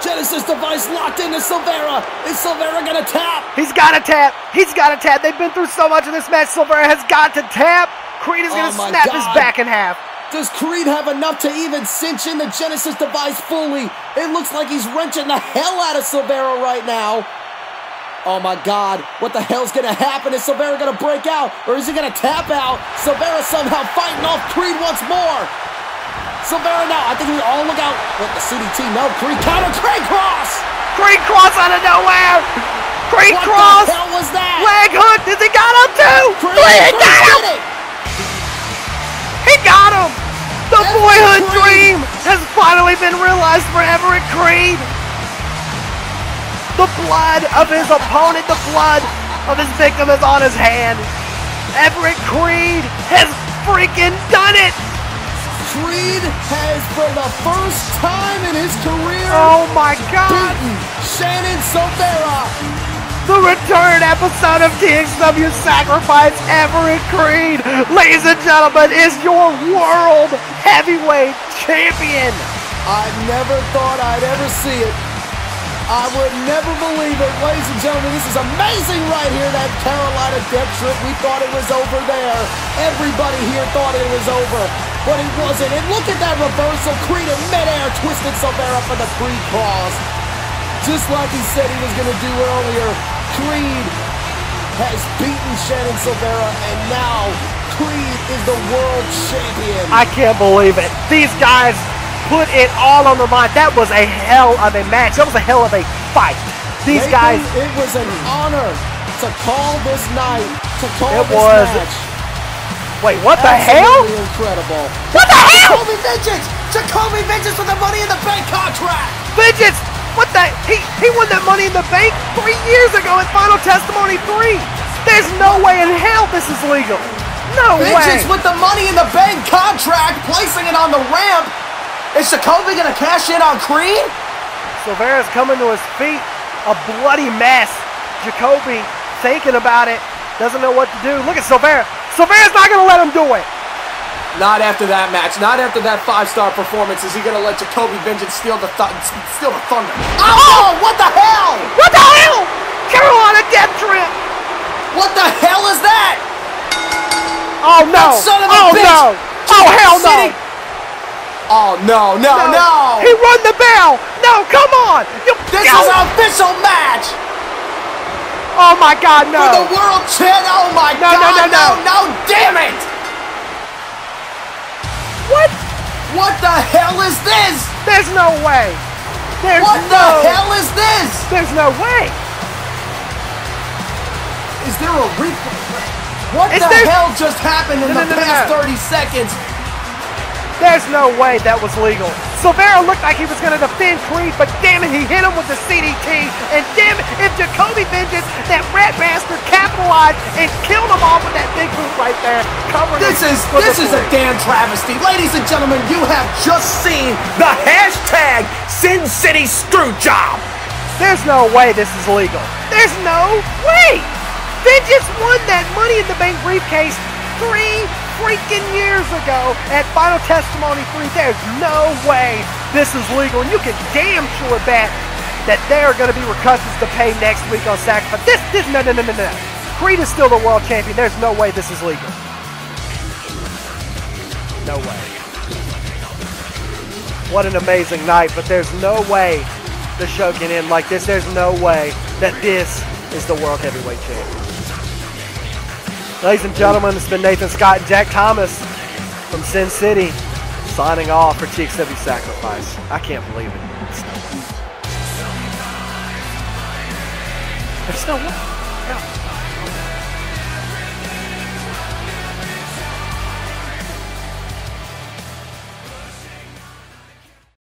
Genesis device locked into Silveira. Is Silveira going to tap? He's got to tap. He's got to tap. They've been through so much in this match. Silveira has got to tap. Creed is going to snap his back in half. Does Creed have enough to even cinch in the Genesis device fully? It looks like he's wrenching the hell out of Silveira right now. Oh my God, what the hell's gonna happen? Is Silveira gonna break out, or is he gonna tap out? Silveira somehow fighting off Creed once more. Silveira now, I think we all look out. What, the CDT? No, Creed counter, Creed cross! Creed cross out of nowhere! Creed cross! What the hell was that? Leg hook, has he got him too? Creed got him! He got him! The boyhood dream has finally been realized for Everett Creed. The blood of his opponent, the blood of his victim is on his hand. Everett Creed has freaking done it! Creed has, for the first time in his career, oh my God, beaten Shannon Silveira. the return episode of TXW Sacrifice, Everett Creed, ladies and gentlemen, is your World Heavyweight Champion. I never thought I'd ever see it. I would never believe it. Ladies and gentlemen, this is amazing right here, that Carolina death trip. We thought it was over there. Everybody here thought it was over, but it wasn't. And look at that reversal. Creed in midair twisted COᴴᴰ for the Creed cross. Just like he said he was going to do earlier, Creed has beaten Shannon COᴴᴰ, and now Creed is the world champion. I can't believe it. These guys put it all on the line. That was a hell of a match. That was a hell of a fight. These guys. It was an honor to call this night, to call It this was. match. Wait, what the hell? Absolutely incredible. What the hell? Jacoby Vengeance! Jacoby Vengeance with the Money in the Bank contract! Vengeance! What the? He won that Money in the Bank 3 years ago at Final Testimony 3. There's no way in hell this is legal. No Vengeance way. with the Money in the Bank contract, placing it on the ramp. Is Jacoby going to cash in on Creed? COᴴᴰ's coming to his feet, a bloody mess. Jacoby thinking about it, doesn't know what to do. Look at COᴴᴰ. COᴴᴰ's not going to let him do it. Not after that match. Not after that 5-star performance. Is he going to let Jacoby Vengeance steal the thunder? Oh, what the hell? What the hell? Carolina death trip. What the hell is that? Oh no. That son of a Oh bitch. no. Oh hell no. City. Oh no. He rung the bell. No, come on. This is an official match. Oh my God, no. For the world champ. Oh my God. No, damn it. What? What the hell is this? There's no way. What the hell is this? There's no way. Is there a replay? What the hell just happened in the past 30 seconds? There's no way that was legal. COᴴᴰ looked like he was going to defend Creed, but damn it, he hit him with the CDT. And damn it, if Jacoby Vengeance, that rat bastard, capitalized and killed him off with that big boot right there, covering This is a damn travesty. Ladies and gentlemen, you have just seen the hashtag Sin City Screwjob. There's no way this is legal. There's no way. Vengeance won that Money in the Bank briefcase 3 freaking years ago at Final Testimony 3. There's no way this is legal. And you can damn sure bet that there are going to be repercussions to pay next week on Sacrifice. No. Creed is still the world champion. There's no way this is legal. No way. What an amazing night, but there's no way the show can end like this. There's no way that this is the World Heavyweight Champion. Ladies and gentlemen, it's been Nathan Scott and Jack Thomas from Sin City signing off for TXW Sacrifice. I can't believe it. There's no way.